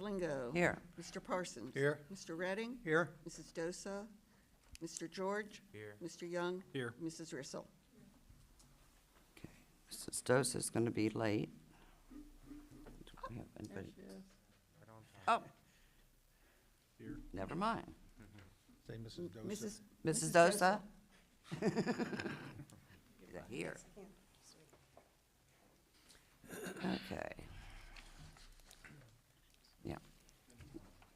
Lingo. Here. Mr. Parsons. Here. Mr. Redding. Here. Mrs. Dosa. Mr. George. Here. Mr. Young. Here. Mrs. Rissel. Okay. Mrs. Dose is going to be late. Do we have anybody? Oh. Here. Never mind. Say Mrs. Dosa. Mrs. Mrs. Dosa? Here. Okay. Yeah.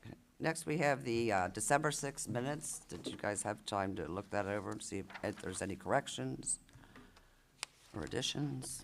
Okay. Next, we have the December 6 minutes. Did you guys have time to look that over and see if there's any corrections or additions?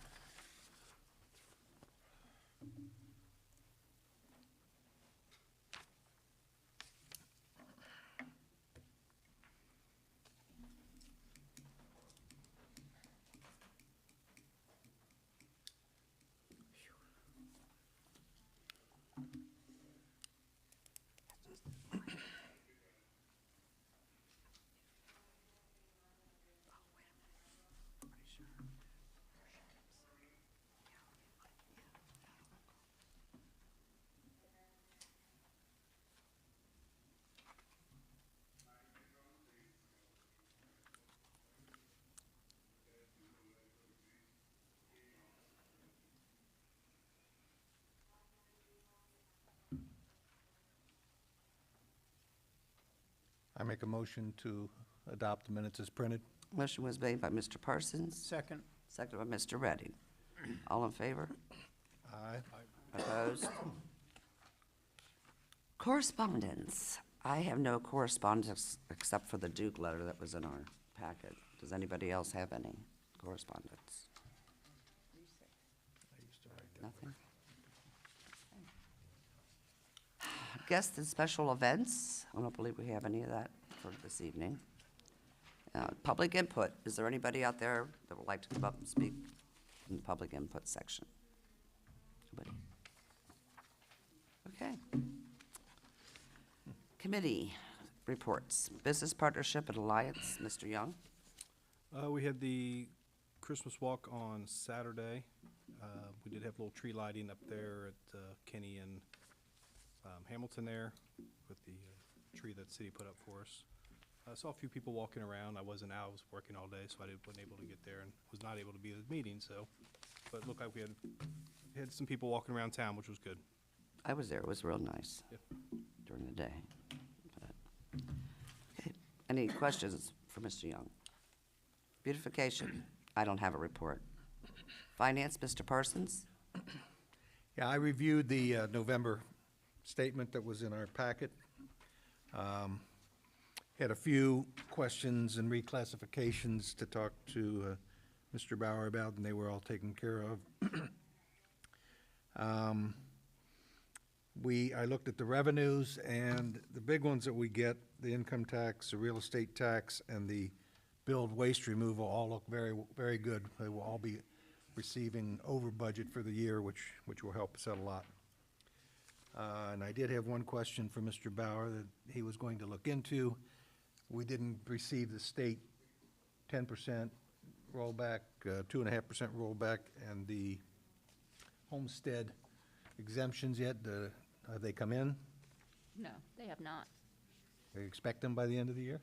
I make a motion to adopt the minutes as printed. Motion was made by Mr. Parsons, Second. seconded by Mr. Redding. All in favor? Aye. Opposed? Correspondence. I have no correspondence except for the Duke letter that was in our packet. Does anybody else have any correspondence? Nothing? Guests and special events. I don't believe we have any of that for this evening. Public input. Is there anybody out there that would like to come up and speak in the public input section? Nobody? Okay. Committee reports. Business Partnership and Alliance, Mr. Young. We had the Christmas walk on Saturday. We did have a little tree lighting up there at Kenny and Hamilton there with the tree that the city put up for us. I saw a few people walking around. I wasn't out. I was working all day, so I wasn't able to get there and was not able to be at the meeting, so. But it looked like we had some people walking around town, which was good. I was there. It was real nice Yep. during the day. But- Okay. Any questions for Mr. Young? Beautification. I don't have a report. Finance, Mr. Parsons. Yeah, I reviewed the November statement that was in our packet. Had a few questions and reclassifications to talk to Mr. Bauer about, and they were all taken care of. I looked at the revenues, and the big ones that we get, the income tax, the real estate tax, and the billed waste removal all look very, very good. They will all be receiving over budget for the year, which will help us out a lot. And I did have one question for Mr. Bauer that he was going to look into. We didn't receive the state 10% rollback, 2.5% rollback, and the homestead exemptions yet. Have they come in? No, they have not. They expect them by the end of the year?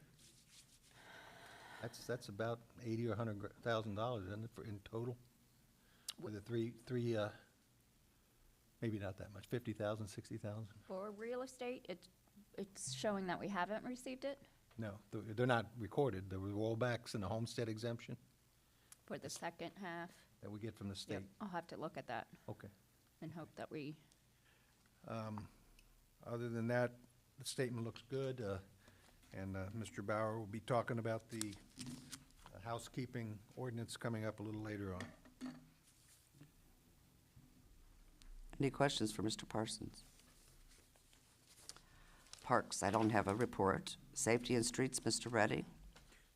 That's about $80,000 or $100,000, isn't it, in total? For the three, maybe not that much, 50,000, 60,000? For real estate, it's showing that we haven't received it No, they're not recorded. The rollbacks and the homestead exemption for the second half. that we get from the state. Yep, I'll have to look at that Okay. and hope that we, Other than that, the statement looks good, and Mr. Bauer will be talking about the housekeeping ordinance coming up a little later on. Any questions for Mr. Parsons? Parks, I don't have a report. Safety and Streets, Mr. Reddy.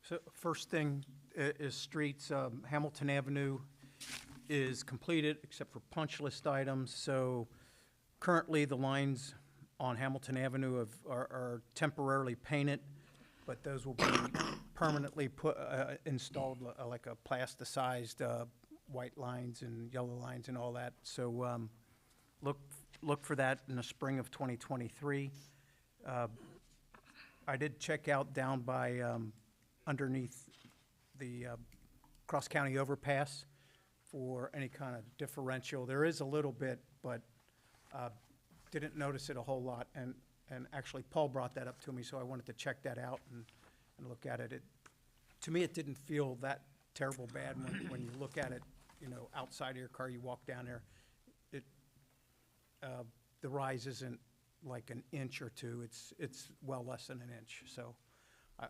So first thing is streets. Hamilton Avenue is completed except for punch list items. So currently the lines on Hamilton Avenue are temporarily painted, but those will be permanently installed like a plasticized white lines and yellow lines and all that. So look look for that in the spring of 2023. I did check out down by, underneath the cross-county overpass for any kind of differential. There is a little bit, but didn't notice it a whole lot. And actually, Paul brought that up to me, so I wanted to check that out and look at it. To me, it didn't feel that terrible bad when you look at it, you know, outside of your car, you walk down there. The rise isn't like an inch or two, it's well less than an inch. So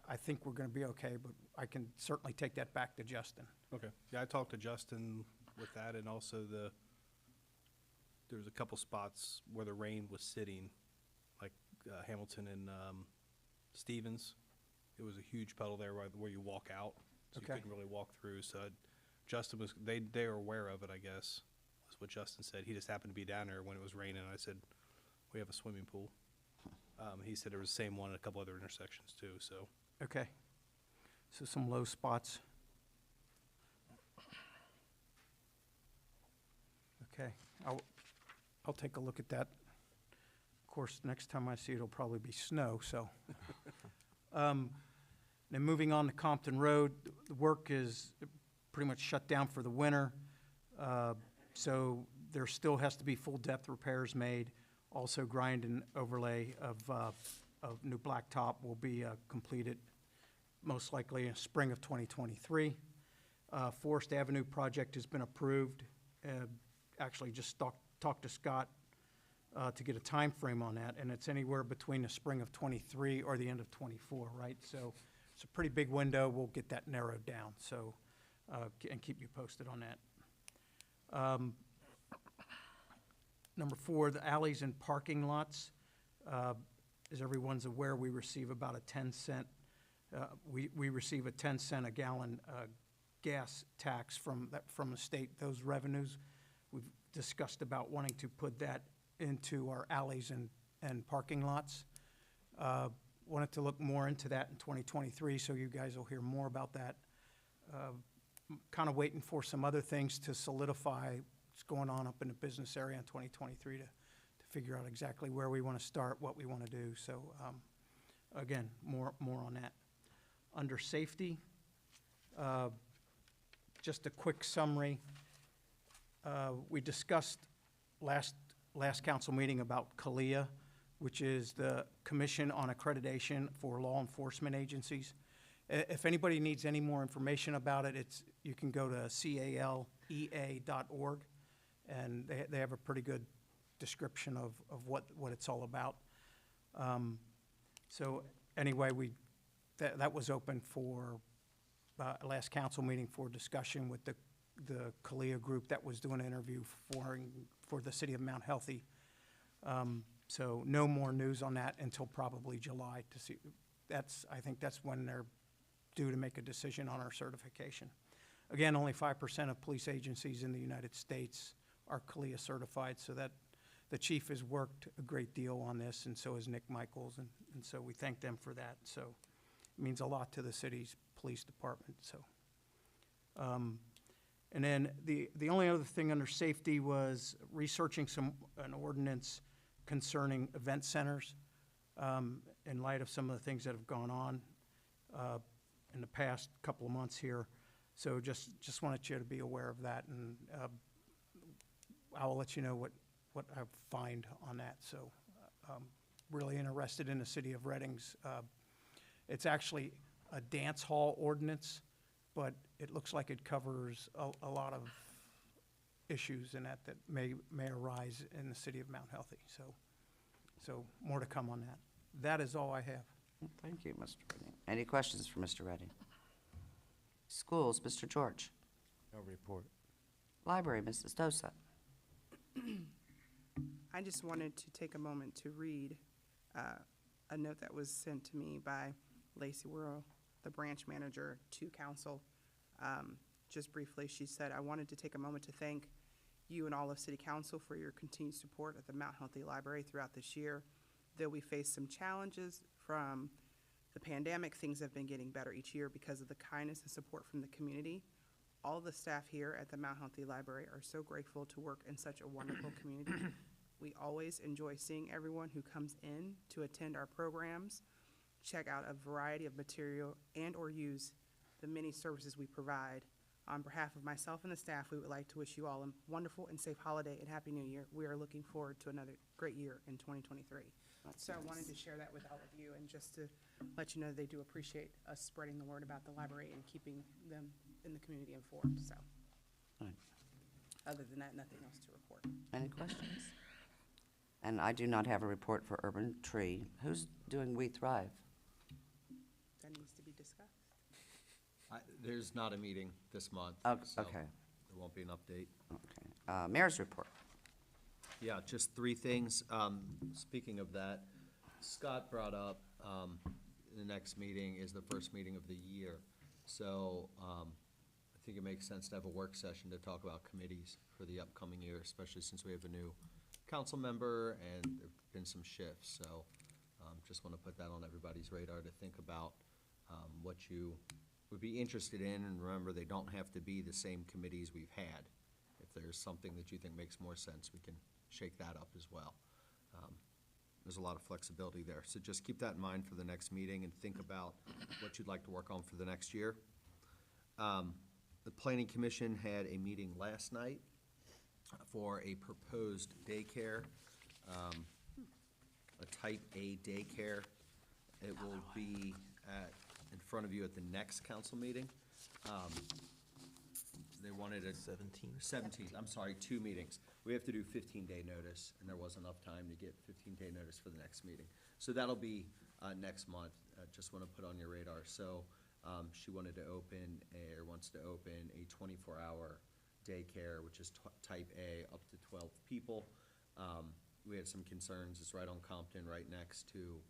I think we're gonna be okay, but I can certainly take that back to Justin. Okay. Yeah, I talked to Justin with that, and also there was a couple spots where the rain was sitting, like Hamilton and Stevens. It was a huge puddle there where you walk out, so you Okay. couldn't really walk through. So Justin was, they were aware of it, I guess, was what Justin said. He just happened to be down there when it was raining. I said, we have a swimming pool. He said there was the same one at a couple other intersections too, so. Okay. So some low spots. Okay, I'll take a look at that. Of course, next time I see it, it'll probably be snow, so. Then moving on to Compton Road, the work is pretty much shut down for the winter. So there still has to be full depth repairs made. Also grind and overlay of new blacktop will be completed most likely in spring of 2023. Forest Avenue project has been approved. Actually just talked to Scott to get a time frame on that, and it's anywhere between the spring of 23 or the end of 24, right? So it's a pretty big window. We'll get that narrowed down, so, and keep you posted on that. Number 4, the alleys and parking lots. As everyone's aware, we receive about a 10-cent, we receive a 10-cent a gallon gas tax from the state. Those revenues, we've discussed about wanting to put that into our alleys and parking lots. Wanted to look more into that in 2023, so you guys will hear more about that. Kind of waiting for some other things to solidify what's going on up in the business area in 2023 to figure out exactly where we want to start, what we want to do. So again, more on that. Under safety, just a quick summary. We discussed last council meeting about CALEA, which is the Commission on Accreditation for Law Enforcement Agencies. If anybody needs any more information about it, you can go to calea.org, and they have a pretty good description of what it's all about. So anyway, that was open for last council meeting for discussion with the CALEA group that was doing an interview for the city of Mount Healthy. So no more news on that until probably July to see. I think that's when they're due to make a decision on our certification. Again, only 5% of police agencies in the United States are CALEA certified, so that the chief has worked a great deal on this, and so has Nick Michaels, and so we thank them for that. So it means a lot to the city's police department. So, and then the only other thing under safety was researching an ordinance concerning event centers in light of some of the things that have gone on in the past couple of months here. So just wanted you to be aware of that, and I'll let you know what I find on that. So really interested in the city of Reading's. It's actually a dance hall ordinance, but it looks like it covers a lot of issues in that may arise in the city of Mount Healthy. So more to come on that. That is all I have. Thank you, Mr. Redding. Any questions for Mr. Redding? Schools, Mr. George. No report. Library, Mrs. Dosa. I just wanted to take a moment to read a note that was sent to me by Lacey Worrell, the branch manager, to council. Just briefly, she said, "I wanted to take a moment to thank you and all of City Council for your continued support at the Mount Healthy Library throughout this year. Though we faced some challenges from the pandemic, things have been getting better each year because of the kindness and support from the community. All the staff here at the Mount Healthy Library are so grateful to work in such a wonderful community. We always enjoy seeing everyone who comes in to attend our programs, check out a variety of material, and/or use the many services we provide. On behalf of myself and the staff, we would like to wish you all a wonderful and safe holiday and Happy New Year. We are looking forward to another great year in 2023. So I wanted to share that with all of you, and just to let you know they do appreciate us spreading the word about the library and keeping them in the community informed, so. Right. Other than that, nothing else to report. Any questions? And I do not have a report for Urban Tree. Who's doing We Thrive? That needs to be discussed. There's not a meeting this month. Oh, so okay. There won't be an update. Okay. Mayor's report. Yeah, just three things. Speaking of that, Scott brought up, the next meeting is the first meeting of the year. So, I think it makes sense to have a work session to talk about committees for the upcoming year, especially since we have a new council member and there've been some shifts. So, just want to put that on everybody's radar to think about, what you would be interested in. And remember, they don't have to be the same committees we've had. If there's something that you think makes more sense, we can shake that up as well. There's a lot of flexibility there. So just keep that in mind for the next meeting and think about what you'd like to work on for the next year. The Planning Commission had a meeting last night for a proposed daycare, a type A daycare. It will be in front of you at the next council meeting. They wanted a 17th, I'm sorry, 2 meetings. We have to do 15-day notice, and there wasn't enough time to get 15-day notice for the next meeting. So that'll be next month. Just want to put on your radar. So she wanted to open, or wants to open, a 24-hour daycare, which is type A, up to 12 people. We had some concerns. It's right on Compton, right next to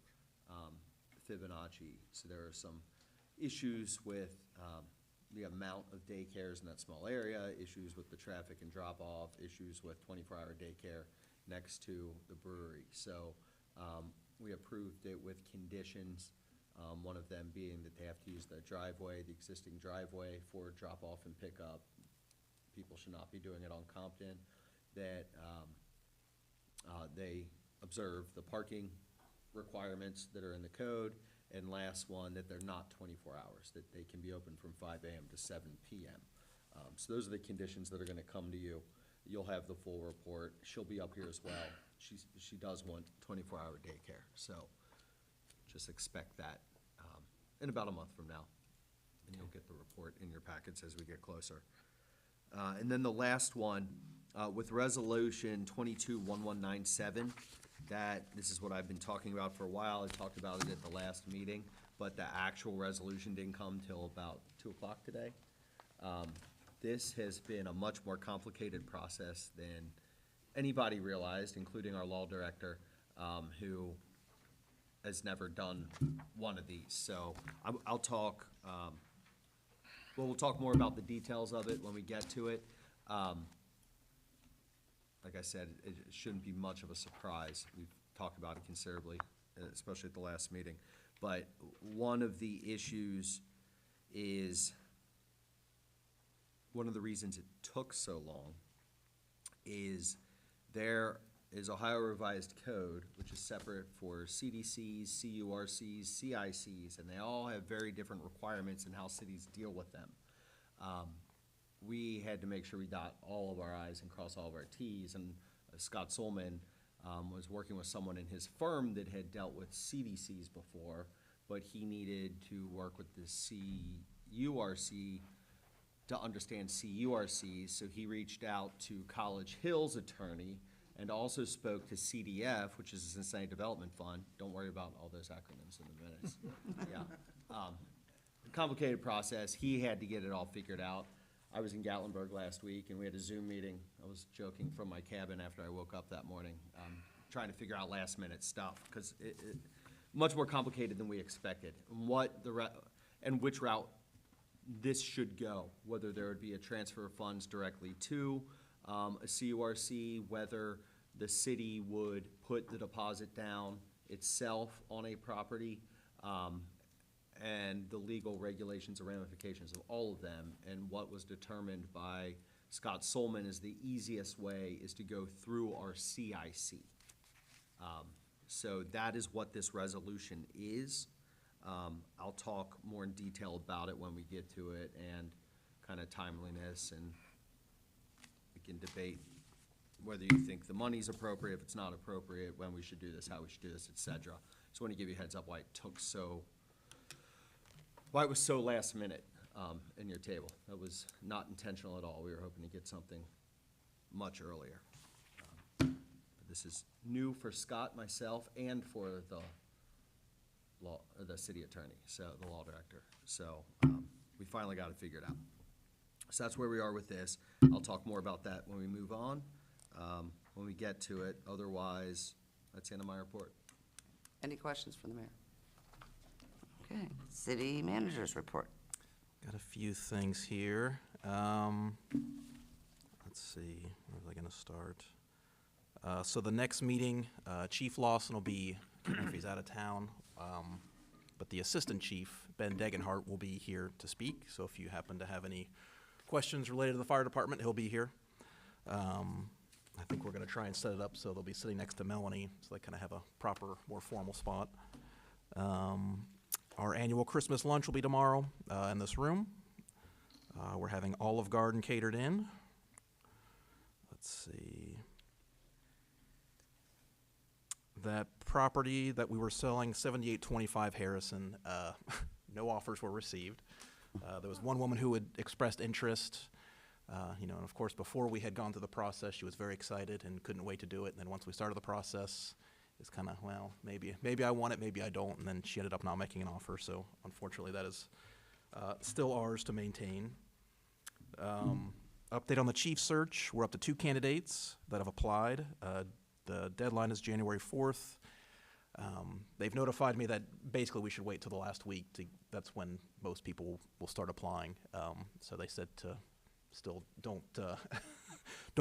Fibonacci. So there are some issues with the amount of daycares in that small area, issues with the traffic and drop-off, issues with 24-hour daycare next to the brewery. So we approved it with conditions, one of them being that they have to use the driveway, the existing driveway, for drop-off and pickup. People should not be doing it on Compton. That they observe the parking requirements that are in the code. And last one, that they're not 24 hours, that they can be open from 5 a.m. to 7 p.m. So those are the conditions that are going to come to you. You'll have the full report. She'll be up here as well. She does want 24-hour daycare, so just expect that in about a month from now. And you'll get the report in your packets as we get closer. And then the last one, with Resolution 221197, this is what I've been talking about for a while. I talked about it at the last meeting, but the actual resolution didn't come till about 2 o'clock today. This has been a much more complicated process than anybody realized, including our law director, who has never done one of these. So I'll talk, we'll talk more about the details of it when we get to it. Like I said, it shouldn't be much of a surprise. We've talked about it considerably, especially at the last meeting. But one of the issues is, one of the reasons it took so long is there is Ohio Revised Code, which is separate for CDCs, CURCs, CICs, and they all have very different requirements in how cities deal with them. We had to make sure we dot all of our I's and cross all of our T's, and Scott Solman was working with someone in his firm that had dealt with CDCs before, but he needed to work with the CURC to understand CURCs, so he reached out to College Hill's attorney and also spoke to CDF, which is the Cincinnati Development Fund. Don't worry about all those acronyms in the minutes. Yeah. Complicated process. He had to get it all figured out. I was in Gatlinburg last week, and we had a Zoom meeting. I was joking from my cabin after I woke up that morning, trying to figure out last-minute stuff, because it much more complicated than we expected. And which route this should go, whether there would be a transfer of funds directly to a CURC, whether the city would put the deposit down itself on a property, and the legal regulations and ramifications of all of them, and what was determined by Scott Solman is the easiest way is to go through our CIC. So that is what this resolution is. I'll talk more in detail about it when we get to it and kind of timeliness, and we can debate whether you think the money's appropriate, if it's not appropriate, when we should do this, how we should do this, et cetera. Just want to give you a heads up why it was so last minute in your table. That was not intentional at all. We were hoping to get something much earlier. But this is new for Scott, myself, and for the city attorney, so the law director. So we finally got it figured out. So that's where we are with this. I'll talk more about that when we move on, when we get to it. Otherwise, that's the end of my report. Any questions from the mayor? Okay, city managers report. Got a few things here. Let's see, where was I gonna start? So the next meeting, Chief Lawson will be, I don't know if he's out of town, but the Assistant Chief, Ben Degenhart, will be here to speak. So if you happen to have any questions related to the fire department, he'll be here. I think we're gonna try and set it up so they'll be sitting next to Melanie, so they kind of have a proper, more formal spot. Our annual Christmas lunch will be tomorrow in this room. We're having Olive Garden catered in. Let's see. That property that we were selling, 7825 Harrison, no offers were received. There was one woman who had expressed interest, and of course, before we had gone through the process, she was very excited and couldn't wait to do it. And then once we started the process, it's kind of, well, maybe I want it, maybe I don't. And then she ended up not making an offer. So unfortunately, that is still ours to maintain. Update on the chief search. We're up to 2 candidates that have applied. The deadline is January 4th. They've notified me that basically we should wait till the last week. That's when most people will start applying. So they said to still don't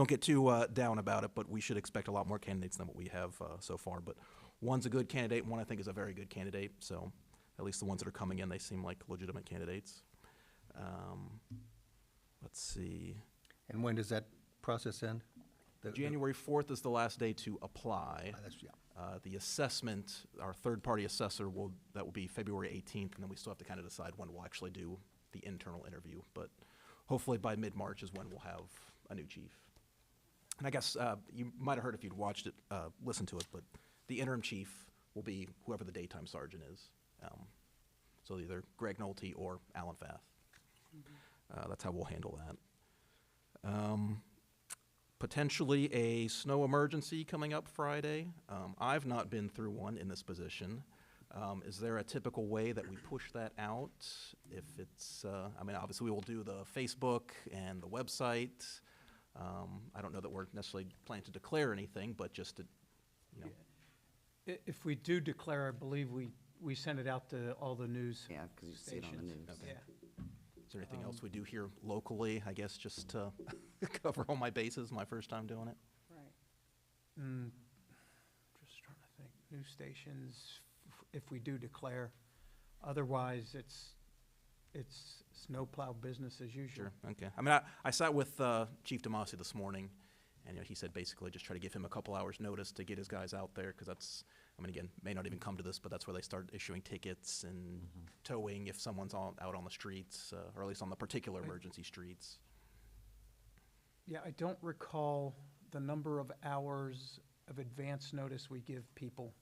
get too down about it, but we should expect a lot more candidates than what we have so far. But one's a good candidate, and one I think is a very good candidate. So at least the ones that are coming in, they seem like legitimate candidates. Let's see. And when does that process end? January 4th is the last day to apply. That's, yeah. The assessment, our third-party assessor, that will be February 18th, and then we still have to kind of decide when we'll actually do the internal interview. But hopefully by mid-March is when we'll have a new chief. And I guess you might have heard if you'd watched it, listened to it, but the interim chief will be whoever the daytime sergeant is. So either Greg Nolte or Alan Fath. That's how we'll handle that. Potentially a snow emergency coming up Friday. I've not been through one in this position. Is there a typical way that we push that out? If it's, obviously we will do the Facebook and the website. I don't know that we're necessarily planning to declare anything, but just to, If we do declare, I believe we send it out to all the news. Yeah, because you see it on the stations. news. Yeah. Is there anything else we do here locally, I guess, just to cover all my bases, my first time doing it? Right. Just trying to think, news stations, if we do declare. Otherwise, it's snowplow business as usual. Sure, okay. I sat with Chief DeMasi this morning, and he said basically just try to give him a couple hours' notice to get his guys out there, because that's, again, may not even come to this, but that's where they start issuing tickets and towing if someone's out on the streets, or at least on the particular emergency streets. Yeah, I don't recall the number of hours of advance notice we give people.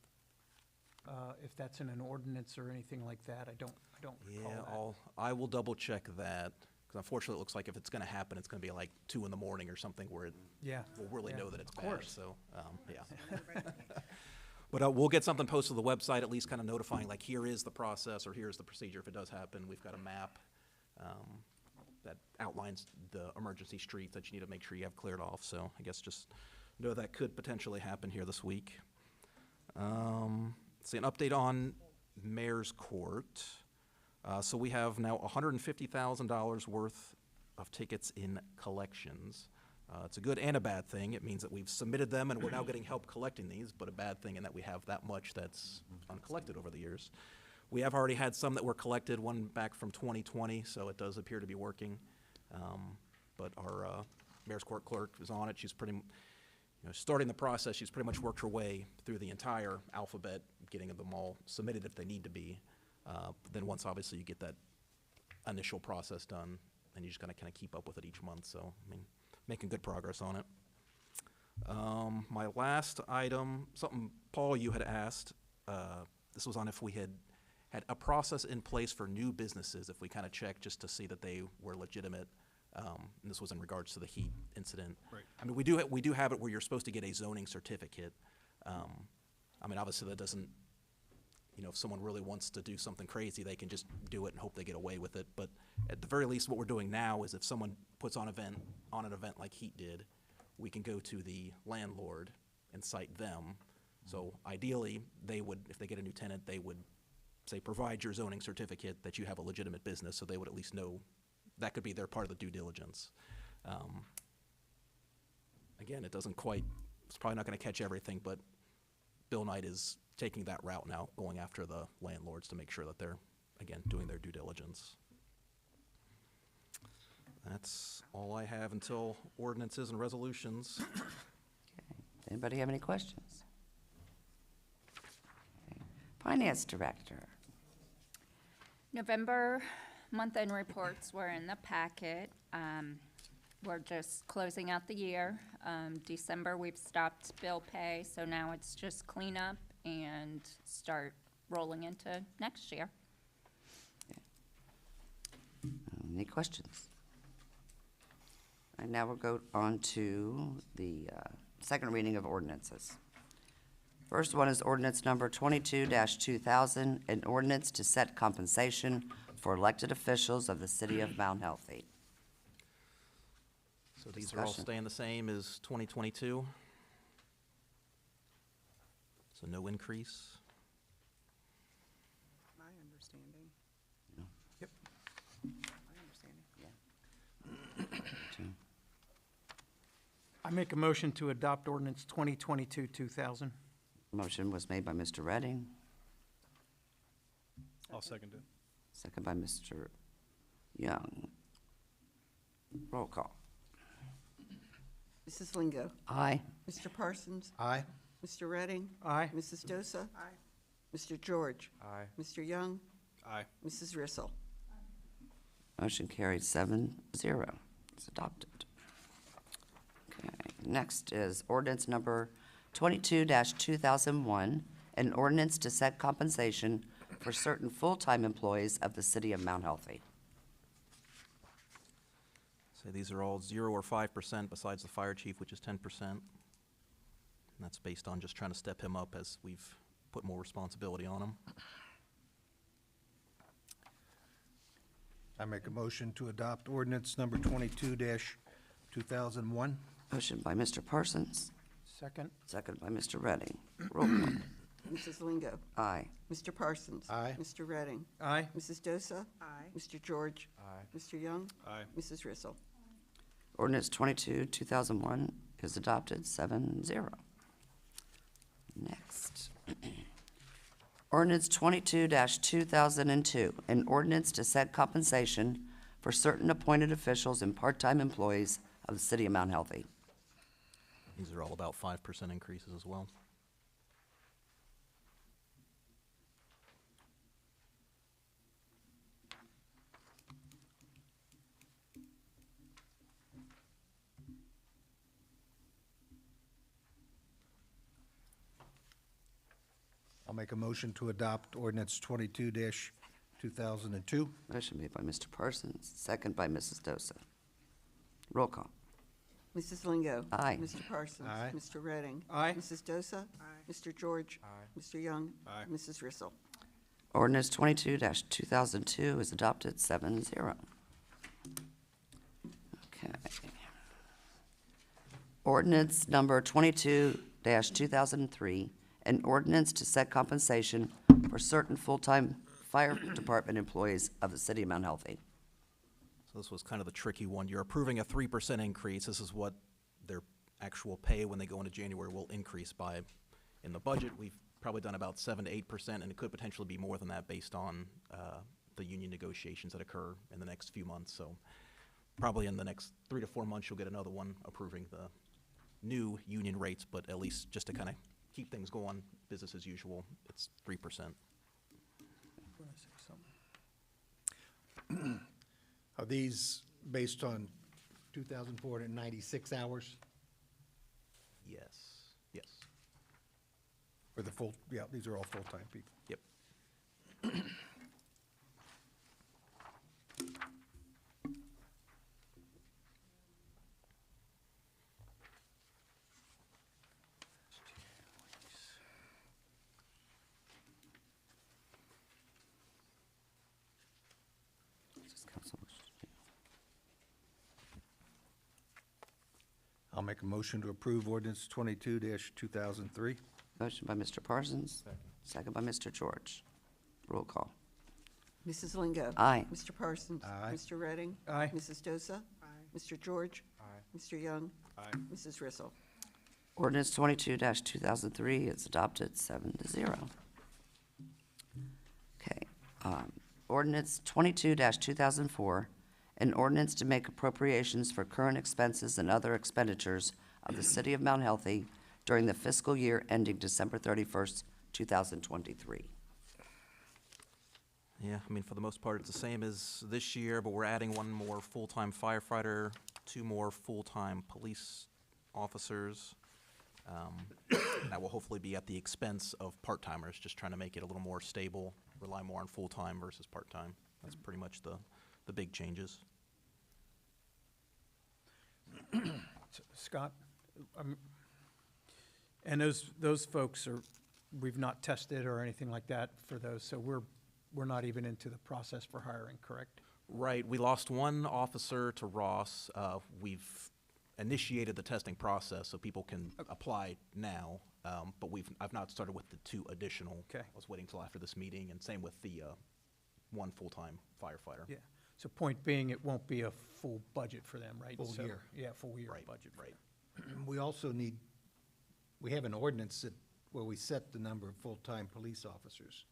If that's in an ordinance or anything like that, I don't recall that. I will double check that, because unfortunately it looks like if it's gonna happen, it's gonna be like 2 in the morning or something where we'll really know that it's of bad, course. so, yeah. But we'll get something posted to the website, at least kind of notifying, like, here is the process, or here's the procedure if it does happen. We've got a map that outlines the emergency streets that you need to make sure you have cleared off. So I guess just know that could potentially happen here this week. See, an update on Mayor's Court. So we have now $150,000 worth of tickets in collections. It's a good and a bad thing. It means that we've submitted them and we're now getting help collecting these, but a bad thing in that we have that much that's uncollected over the years. We have already had some that were collected, one back from 2020, so it does appear to be working. But our Mayor's Court clerk is on it. She's starting the process. She's pretty much worked her way through the entire alphabet, getting them all submitted if they need to be. Then once, obviously, you get that initial process done, and you just gotta kind of keep up with it each month. So, I mean, making good progress on it. My last item, something, Paul, you had asked, this was on if we had a process in place for new businesses, if we kind of checked just to see that they were legitimate. And this was in regards to the heat incident. Right. I mean, we do have it where you're supposed to get a zoning certificate. I mean, obviously that doesn't, if someone really wants to do something crazy, they can just do it and hope they get away with it. But at the very least, what we're doing now is if someone puts on an event like Heat did, we can go to the landlord and cite them. So ideally, they would, if they get a new tenant, they would say, provide your zoning certificate that you have a legitimate business, so they would at least know that could be their part of the due diligence. Again, it's probably not gonna catch everything, but Bill Knight is taking that route now, going after the landlords to make sure that they're, again, doing their due diligence. That's all I have until ordinances and resolutions. Okay. Anybody have any questions? Okay. Finance Director. November month-end reports were in the packet. We're just closing out the year. December, we've stopped bill pay, so now it's just cleanup and start rolling into next year. Any questions? And now we'll go on to the second reading of ordinances. First one is ordinance number 22-2000, an ordinance to set compensation for elected officials of the city of Mount Healthy. So these are all Discussion. staying the same as 2022? So no increase? My understanding. No. Yep. My understanding. I make a motion to adopt ordinance 2022-2000. Motion was made by Mr. Redding, I'll second it. second by Mr. Young. Roll call. Mrs. Lingo, Aye. Mr. Parsons, Aye. Mr. Redding, Aye. Mrs. Dosa, Aye. Mr. George, Aye. Mr. Young, Aye. Mrs. Rissel. Motion carried 7-0. It's adopted. Okay, next is ordinance number 22-2001, an ordinance to set compensation for certain full-time employees of the city of Mount Healthy. So these are all 0 or 5% besides the fire chief, which is 10%. And that's based on just trying to step him up as we've put more responsibility on him. I make a motion to adopt ordinance number 22-2001. Motion by Mr. Parsons, Second. second by Mr. Redding. Roll call. Mrs. Lingo, Aye. Mr. Parsons. Aye. Mr. Redding, Aye. Mrs. Dosa, Aye. Mr. George, Aye. Mr. Young, Aye. Mrs. Rissel. Ordinance 22-2001 is adopted 7-0. Next. Ordinance 22-2002, an ordinance to set compensation for certain appointed officials and part-time employees of the city of Mount Healthy. These are all about 5% increases as well. I'll make a motion to adopt ordinance 22-2002. Motion made by Mr. Parsons, second by Mrs. Dosa. Roll call. Mrs. Lingo. Aye. Mr. Parsons. Aye. Mr. Redding. Aye. Mrs. Dosa. Aye. Mr. George. Aye. Mr. Young. Aye. Mrs. Rissel. Ordinance 22-2002 is adopted 7-0. Okay. Ordinance number 22-2003, an ordinance to set compensation for certain full-time fire department employees of the city of Mount Healthy. So this was kind of the tricky one. You're approving a 3% increase. This is what their actual pay when they go into January will increase by. In the budget, we've probably done about 7 to 8%, and it could potentially be more than that based on the union negotiations that occur in the next few months. So probably in the next 3 to 4 months, you'll get another one approving the new union rates, but at least just to kind of keep things going, business as usual, it's 3%. Wanna say something? Are these based on 2,496 hours Yes, yes, for the full, yeah, these are all full-time people. yep. I'll make a motion to approve ordinance 22-2003. Motion by Mr. Parsons. Second by Mr. George. Roll call. Mrs. Lingo. Aye. Mr. Parsons. Aye. Mr. Redding. Aye. Mrs. Dosa. Aye. Mr. George. Mr. Young. Aye. Mrs. Rissel. Ordinance 22-2003 is adopted 7-0. Okay, ordinance 22-2004, an ordinance to make appropriations for current expenses and other expenditures of the city of Mount Healthy during the fiscal year ending December 31st, 2023. Yeah, I mean, for the most part, it's the same as this year, but we're adding one more full-time firefighter, 2 more full-time police officers. That will hopefully be at the expense of part-timers, just trying to make it a little more stable, rely more on full-time versus part-time. That's pretty much the big changes. Scott, and those folks are, we've not tested or anything like that for those, so we're not even into the process for hiring, correct? Right, we lost one officer to Ross. We've initiated the testing process, so people can apply now, but I've not started with the 2 additional. Okay. I was waiting till after this meeting, and same with the 1 full-time firefighter. Yeah, so point being, it won't be a full budget for them, right? Full So- year. Yeah, full year Right, budget. for right. them. We also need, we have an ordinance where we set the number of full-time police officers.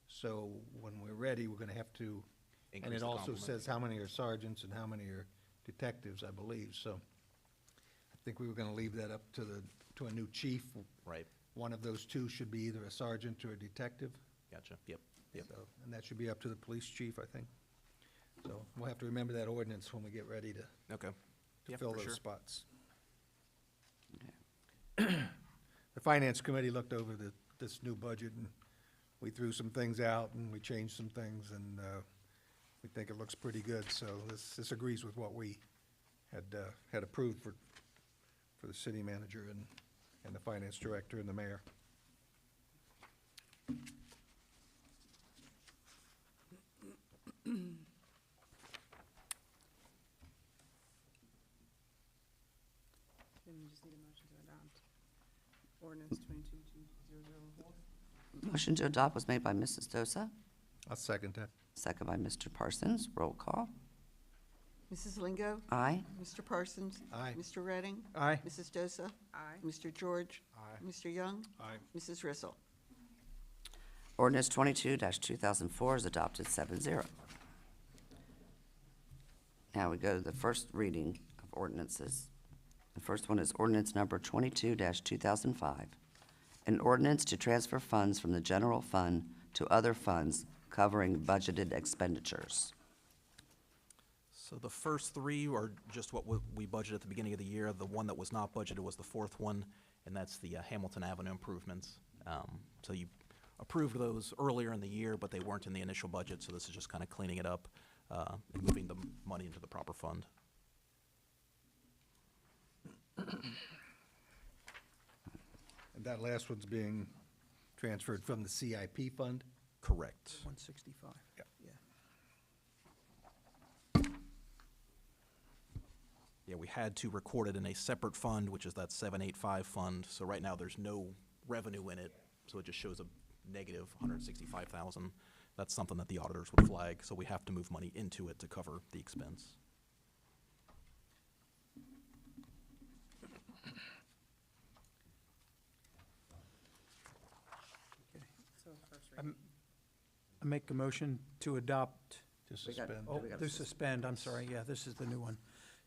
So when we're ready, we're gonna have to, and Increase it the also complement. says how many are sergeants and how many are detectives, I believe, so I think we were gonna leave that up to a new chief. Right, One of those 2 should be either a sergeant or a detective. gotcha, yep, yep. So, and that should be up to the police chief, I think. So we'll have to remember that ordinance when we get ready to Okay. Yeah, fill for those sure. spots. The finance committee looked over this new budget, and we threw some things out, and we changed some things, and we think it looks pretty good. So this agrees with what we had approved for the city manager and the finance director and the mayor. Then you just need a motion to adopt ordinance 22-2004. Motion to adopt was made by Mrs. Dosa, I'll second that. second by Mr. Parsons. Roll call. Mrs. Lingo. Aye. Mr. Parsons. Aye. Mr. Redding. Aye. Mrs. Dosa. Aye. Mr. George. Aye. Mr. Young. Aye. Mrs. Rissel. Ordinance 22-2004 is adopted 7-0. Now we go to the first reading of ordinances. The first one is ordinance number 22-2005, an ordinance to transfer funds from the general fund to other funds covering budgeted expenditures. So the first 3 are just what we budgeted at the beginning of the year. The one that was not budgeted was the 4th one, and that's the Hamilton Avenue improvements. So you approved those earlier in the year, but they weren't in the initial budget, so this is just kind of cleaning it up and moving the money into the proper fund. And that last one's being transferred from the CIP fund? Correct. 165. Yep. Yeah. Yeah, we had to record it in a separate fund, which is that 785 fund. So right now, there's no revenue in it, so it just shows a negative 165,000. That's something that the auditors would flag, so we have to move money into it to cover the expense. So first reading. I make a motion to adopt To We got- suspend. Oh, we gotta to suspend, I'm sorry, yeah, this is the new one.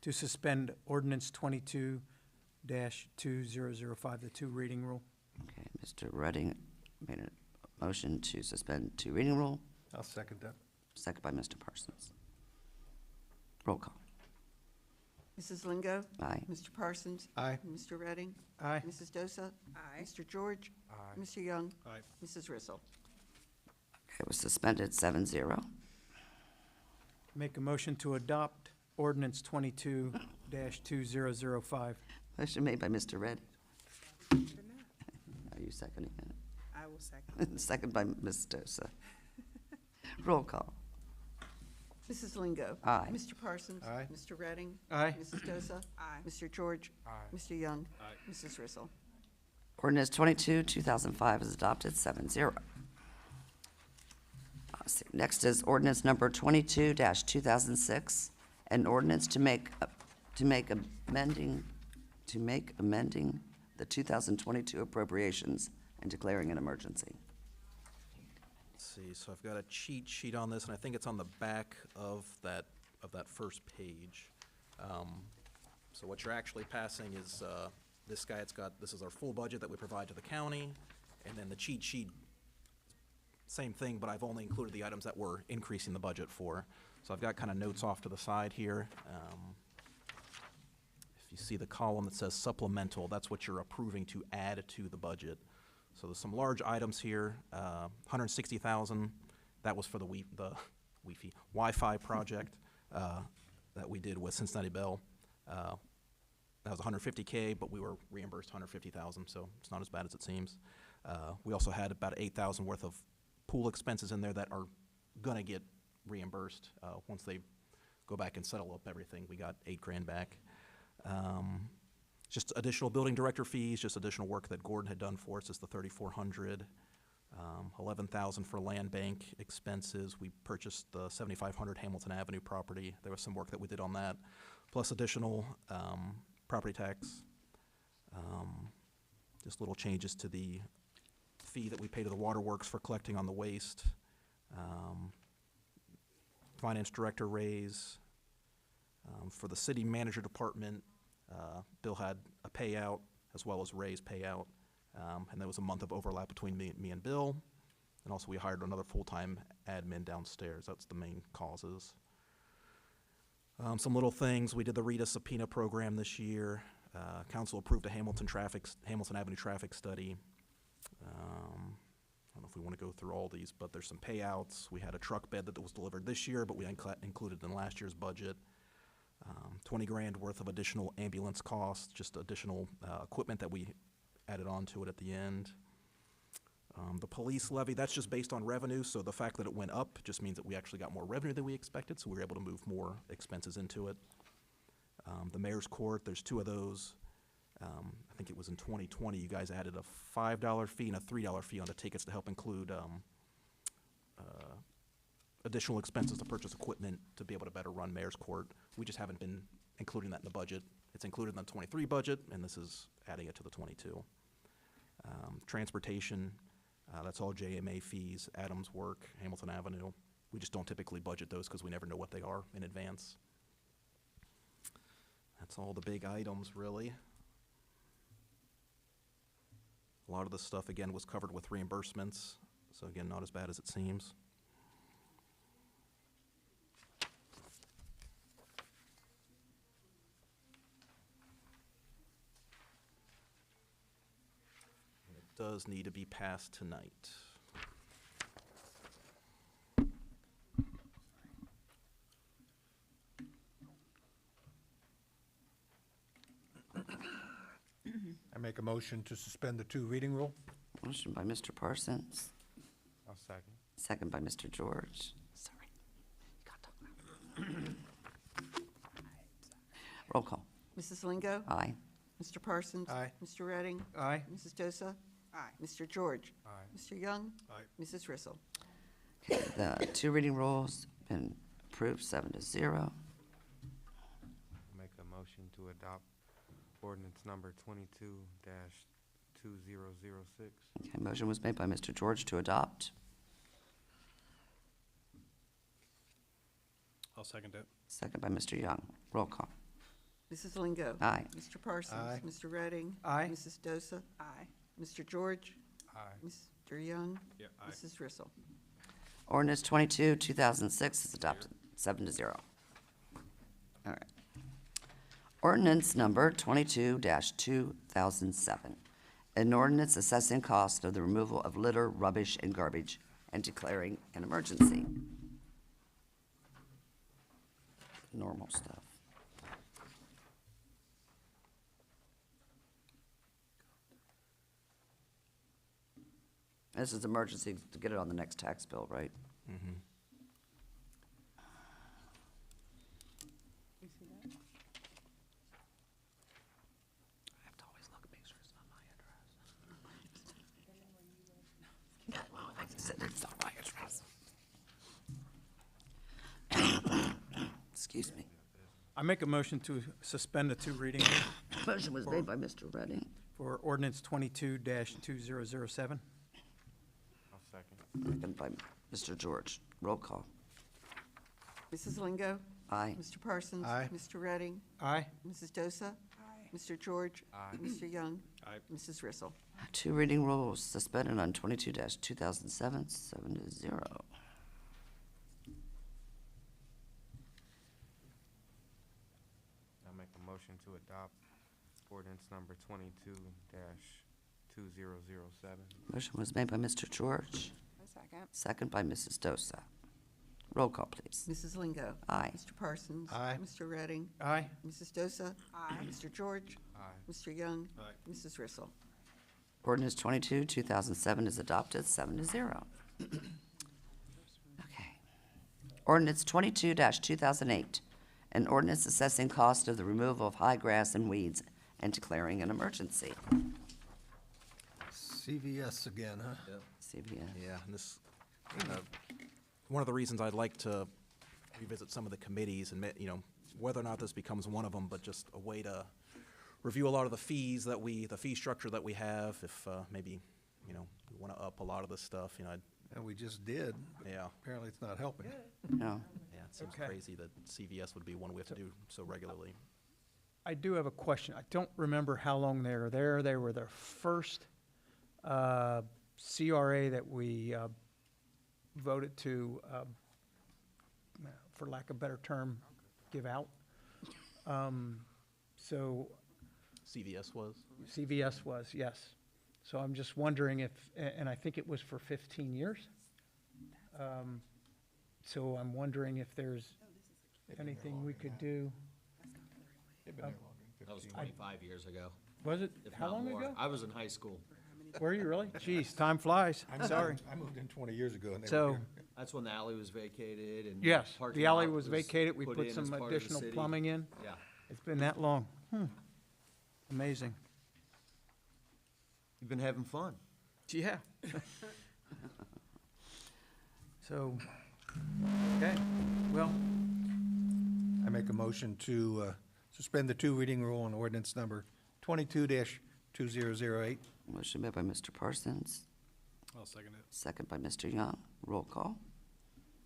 To suspend ordinance 22-2005, the two reading rule. Okay, Mr. Redding made a motion to suspend two reading rule, I'll second that. second by Mr. Parsons. Roll call. Mrs. Lingo? Aye. Mr. Parsons? Aye. Mr. Redding? Aye. Mrs. Dosa? Aye. Mr. George? Aye. Mr. Young? Aye. Mrs. Rissel? It was suspended 7-0. Make a motion to adopt ordinance 22-2005. Motion made by Mr. Redding. Are you seconding it? I will second. Second by Ms. Dosa. Roll call. Mrs. Lingo? Aye. Mr. Parsons? Aye. Mr. Redding? Aye. Mrs. Dosa? Aye. Mr. George? Aye. Mr. Young? Aye. Mrs. Rissel? Ordinance 22-2005 is adopted 7-0. Let's see. Next is ordinance number 22-2006, an ordinance to make amending the 2022 appropriations and declaring an emergency. Let's see, so I've got a cheat sheet on this, and I think it's on the back of that first page. So what you're actually passing is, this is our full budget that we provide to the county, and then the cheat sheet, same thing, but I've only included the items that we're increasing the budget for. So I've got kind of notes off to the side here. If you see the column that says supplemental, that's what you're approving to add to the budget. So there's some large items here, $160,000, that was for the Wi-Fi project that we did with Cincinnati Bell. That was $150K, but we were reimbursed $150,000, so it's not as bad as it seems. We also had about $8,000 worth of pool expenses in there that are gonna get reimbursed once they go back and settle up everything. We got $8,000 back. Just additional building director fees, just additional work that Gordon had done for us is the $3,400. $11,000 for land bank expenses. We purchased the 7500 Hamilton Avenue property. There was some work that we did on that, plus additional property tax. Just little changes to the fee that we pay to the waterworks for collecting on the waste. Finance director raise. For the city manager department, Bill had a payout as well as raise payout. And there was a month of overlap between me and Bill. And also we hired another full-time admin downstairs. That's the main causes. Some little things, we did the RETA subpoena program this year. Council approved a Hamilton Avenue traffic study. I don't know if we want to go through all these, but there's some payouts. We had a truck bed that was delivered this year, but we included in last year's budget. $20,000 worth of additional ambulance costs, just additional equipment that we added on to it at the end. The police levy, that's just based on revenue, so the fact that it went up just means that we actually got more revenue than we expected, so we were able to move more expenses into it. The mayor's court, there's two of those. I think it was in 2020, you guys added a $5 fee and a $3 fee on the tickets to help include additional expenses to purchase equipment to be able to better run mayor's court. We just haven't been including that in the budget. It's included in the 23 budget, and this is adding it to the 22. Transportation, that's all JMA fees, Adams work, Hamilton Avenue. We just don't typically budget those because we never know what they are in advance. That's all the big items, really. A lot of the stuff, again, was covered with reimbursements, so again, not as bad as it seems. It does need to be passed tonight. I make a motion to suspend the two reading rule. Motion by Mr. Parsons, I'll second. second by Mr. George. Sorry. You gotta talk. Roll call. Mrs. Lingo? Aye. Mr. Parsons? Aye. Mr. Redding? Aye. Mrs. Dosa? Aye. Mr. George? Aye. Mr. Young? Aye. Mrs. Rissel? Okay, the two reading rules been approved 7-0. Make a motion to adopt ordinance number 22-2006. Okay, motion was made by Mr. George to adopt, I'll second it. second by Mr. Young. Roll call. Mrs. Lingo. Aye. Mr. Parsons. Aye. Mr. Redding. Aye. Mrs. Dosa. Aye. Mr. George. Aye. Mr. Young. Yeah, aye. Mrs. Rissel. Ordinance 22, 2006 is adopted, 7-0. All right. Ordinance number 22-2007. An ordinance assessing cost of the removal of litter, rubbish, and garbage and declaring an emergency. Normal stuff. This is emergency to get it on the next tax bill, right? Mhm. You see that? I have to always look, make sure it's not my address. Well, I said it's not my address. Excuse me. I make a motion to suspend the two readings Motion was made by Mr. Redding, for ordinance 22-2007. I'll second. second by Mr. George. Roll call. Mrs. Lingo. Aye. Mr. Parsons. Aye. Mr. Redding. Aye. Mrs. Dosa. Aye. Mr. George. Aye. Mr. Young. Aye. Mrs. Rissel. Two reading rules suspended on 22-2007, 7-0. I'll make a motion to adopt ordinance number 22-2007. Motion was made by Mr. George, A second. second by Mrs. Dosa. Roll call, please. Mrs. Lingo. Aye. Mr. Parsons. Aye. Mr. Redding. Aye. Mrs. Dosa. Aye. Mr. George. Aye. Mr. Young. Aye. Mrs. Rissel. Ordinance 22-2007 is adopted, 7-0. Okay. Ordinance 22-2008, an ordinance assessing cost of the removal of high grass and weeds and declaring an emergency. CVS again, huh? CVS. Yeah, and this, one of the reasons I'd like to revisit some of the committees and, whether or not this becomes one of them, but just a way to review a lot of the fees the fee structure that we have, if maybe, we want to up a lot of this stuff, And we just did. But yeah. apparently it's not helping. No. Yeah, it seems Okay. crazy that CVS would be one we have to do so regularly. I do have a question. I don't remember how long they were there. They were the first CRA that we voted to, for lack of a better term, give out. So CVS was? CVS was, yes. So I'm just wondering if, and I think it was for 15 years. So I'm wondering if there's anything we could do. That was 25 years ago, Was it, if how not long more. ago? I was in high school. Were you really? Jeez, time flies. I'm sorry. I moved in 20 years ago and they So, were here. That's when the alley was vacated and. yes, parking the alley lot was vacated. We put in as some part of the additional city. plumbing in. Yeah. It's been that long. Amazing. You've been having fun. Yeah. So, okay, well, I make a motion to suspend the two reading rule on ordinance number 22-2008. Motion made by Mr. Parsons, I'll second it. second by Mr. Young. Roll call.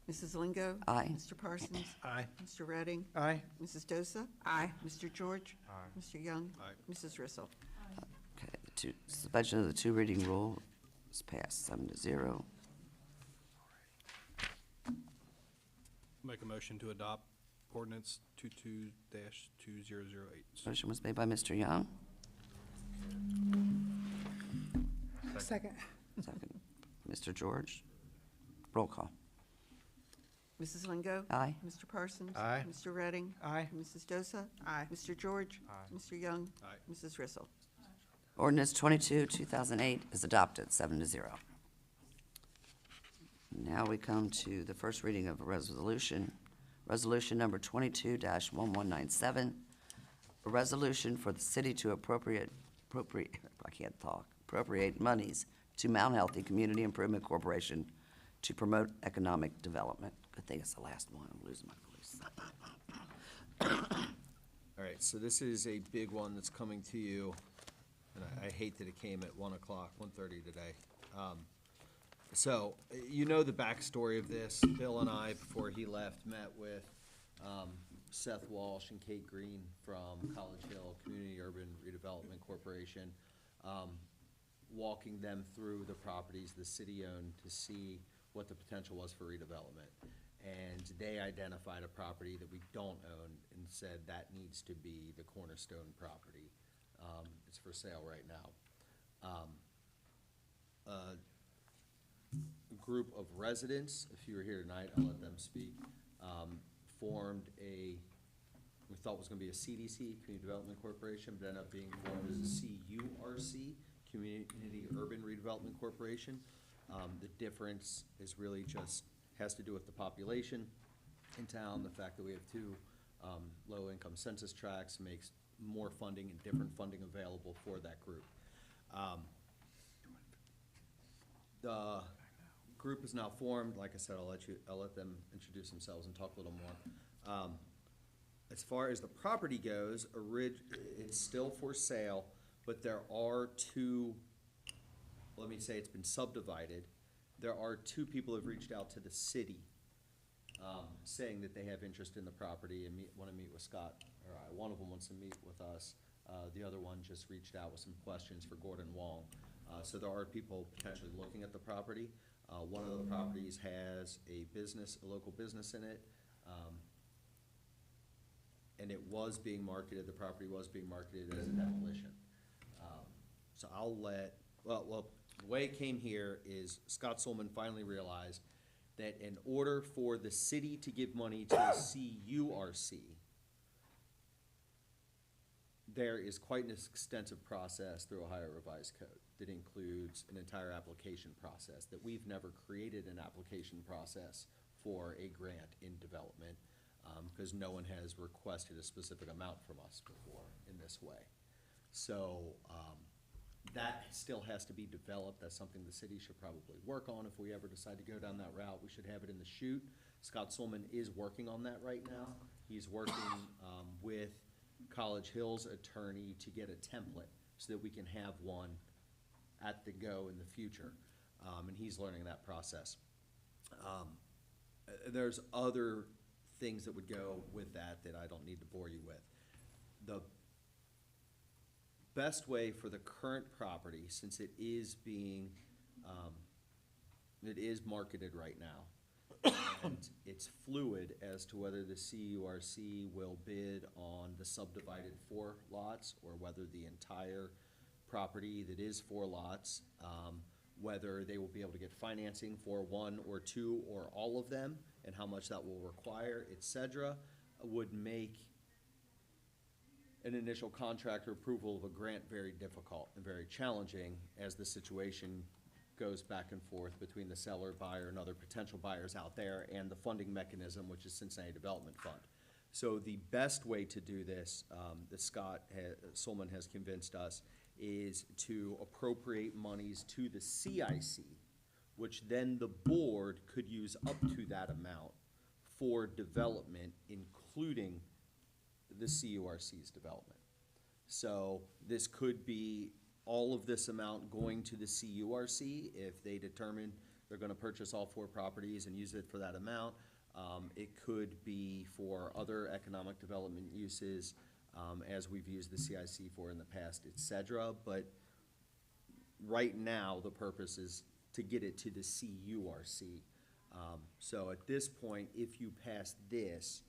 Mrs. Lingo. Aye. Mr. Parsons. Aye. Mr. Redding. aye. Mrs. Dosa. Aye. Mr. George. Aye. Mr. Young. Aye. Mrs. Rissel. Okay, suspension of the two reading rule is passed, 7-0. Make a motion to adopt ordinance 22-2008. Motion was made by Mr. Young, Second. second, Mr. George. Roll call. Mrs. Lingo. Aye. Mr. Parsons. Aye. Mr. Redding. Aye. Mrs. Dosa. Aye. Mr. George. Aye. Mr. Young. Aye. Mrs. Rissel. Ordinance 22-2008 is adopted, 7-0. Now we come to the first reading of a resolution. Resolution number 22-1197, a resolution for the city to appropriate monies to Mount Healthy Community Improvement Corporation to promote economic development. Good thing it's the last one, I'm losing my voice. All right, so this is a big one that's coming to you, and I hate that it came at 1:30 today. So, you know the backstory of this. Bill and I, before he left, met with Seth Walsh and Kate Green from College Hill Community Urban Redevelopment Corporation, walking them through the properties the city owned to see what the potential was for redevelopment. And they identified a property that we don't own and said that needs to be the cornerstone property. It's for sale right now. A group of residents, if you were here tonight, I'll let them speak, formed we thought was gonna be a CDC, Community Development Corporation, but ended up being formed as a CURC, Community Urban Redevelopment Corporation. The difference is really just, has to do with the population in town, the fact that we have two low-income census tracts makes more funding and different funding available for that group. The group is now formed. Like I said, I'll let them introduce themselves and talk a little more. As far as the property goes, it's still for sale, but there are two, let me say it's been subdivided. There are two people who have reached out to the city, saying that they have interest in the property and want to meet with Scott, or one of them wants to meet with us. The other one just reached out with some questions for Gordon Wong. So there are people potentially looking at the property. One of the properties has a local business in it. And it was being marketed, the property was being marketed as a demolition. So well, the way it came here is Scott Solman finally realized that in order for the city to give money to the CURC, there is quite an extensive process through Ohio Revised Code that includes an entire application process that we've never created an application process for a grant in development, because no one has requested a specific amount from us before in this way. So that still has to be developed. That's something the city should probably work on if we ever decide to go down that route. We should have it in the chute. Scott Solman is working on that right now. He's working with College Hill's attorney to get a template so that we can have one at the go in the future. And he's learning that process. There's other things that would go with that I don't need to bore you with. The best way for the current property, since it is being, it is marketed right now, and it's fluid as to whether the CURC will bid on the subdivided 4 lots or whether the entire property that is 4 lots, whether they will be able to get financing for 1 or 2 or all of them, and how much that will require, et cetera, would make an initial contractor approval of a grant very difficult and very challenging as the situation goes back and forth between the seller, buyer, and other potential buyers out there, and the funding mechanism, which is Cincinnati Development Fund. So the best way to do this, that Scott Solman has convinced us, is to appropriate monies to the CIC, which then the board could use up to that amount for development, including the CURC's development. So this could be all of this amount going to the CURC if they determine they're gonna purchase all 4 properties and use it for that amount. It could be for other economic development uses, as we've used the CIC for in the past, et cetera. But right now, the purpose is to get it to the CURC. So at this point, if you pass this,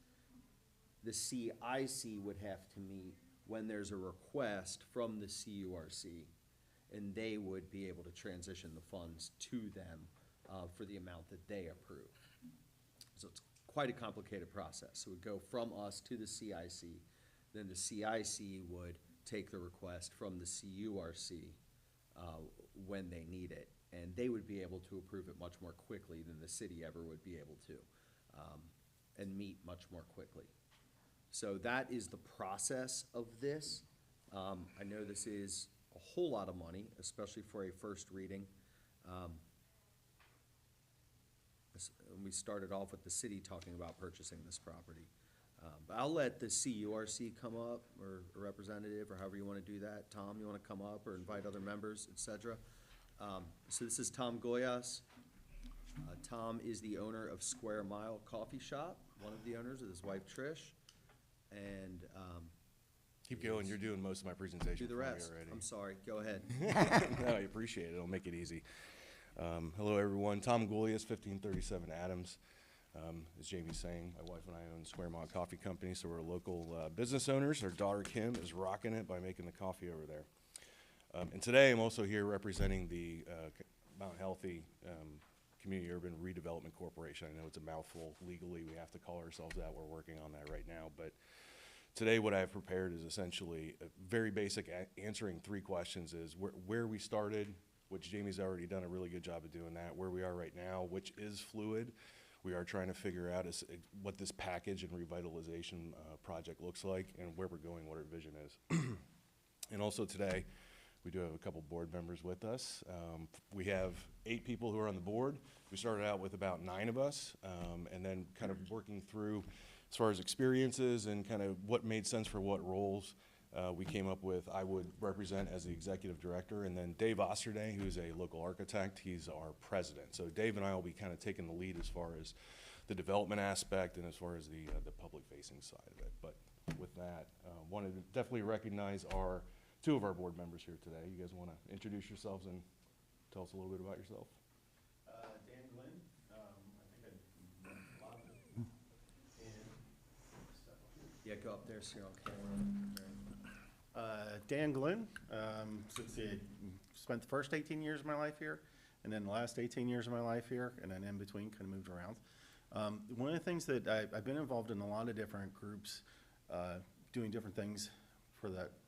the CIC would have to meet when there's a request from the CURC, and they would be able to transition the funds to them for the amount that they approve. So it's quite a complicated process. So it would go from us to the CIC, then the CIC would take the request from the CURC when they need it, and they would be able to approve it much more quickly than the city ever would be able to, and meet much more quickly. So that is the process of this. I know this is a whole lot of money, especially for a first reading. We started off with the city talking about purchasing this property. But I'll let the CURC come up, or a representative, or however you want to do that. Tom, you want to come up or invite other members, et cetera? So this is Tom Goyas. Tom is the owner of Square Mile Coffee Shop, one of the owners with his wife Trish, and Keep going, you're doing most of my presentation do the for me rest. already. I'm sorry, go ahead. No, I appreciate it, it'll make it easy. Hello, everyone, Tom Goulias, 1537 Adams. As Jamie's saying, my wife and I own Square Mile Coffee Company, so we're local business owners. Our daughter Kim is rocking it by making the coffee over there. And today I'm also here representing the Mount Healthy Community Urban Redevelopment Corporation. I know it's a mouthful legally, we have to call ourselves that, we're working on that right now. But today what I've prepared is essentially a very basic answering three questions is where we started, which Jamie's already done a really good job of doing that, where we are right now, which is fluid. We are trying to figure out what this package and revitalization project looks like and where we're going, what our vision is. And also today, we do have a couple board members with us. We have 8 people who are on the board. We started out with about 9 of us, and then kind of working through as far as experiences and kind of what made sense for what roles. We came up with, I would represent as the executive director, and then Dave Osterday, who's a local architect, he's our president. So Dave and I will be kind of taking the lead as far as the development aspect and as far as the public-facing side of it. But with that, wanted to definitely recognize 2 of our board members here today. You guys want to introduce yourselves and tell us a little bit about yourself? Dan Glenn, I think I logged it. Yeah, go up there so you're on camera. Dan Glenn, spent the first 18 years of my life here, and then the last 18 years of my life here, and then in between kind of moved around. One of the things that I've been involved in a lot of different groups, doing different things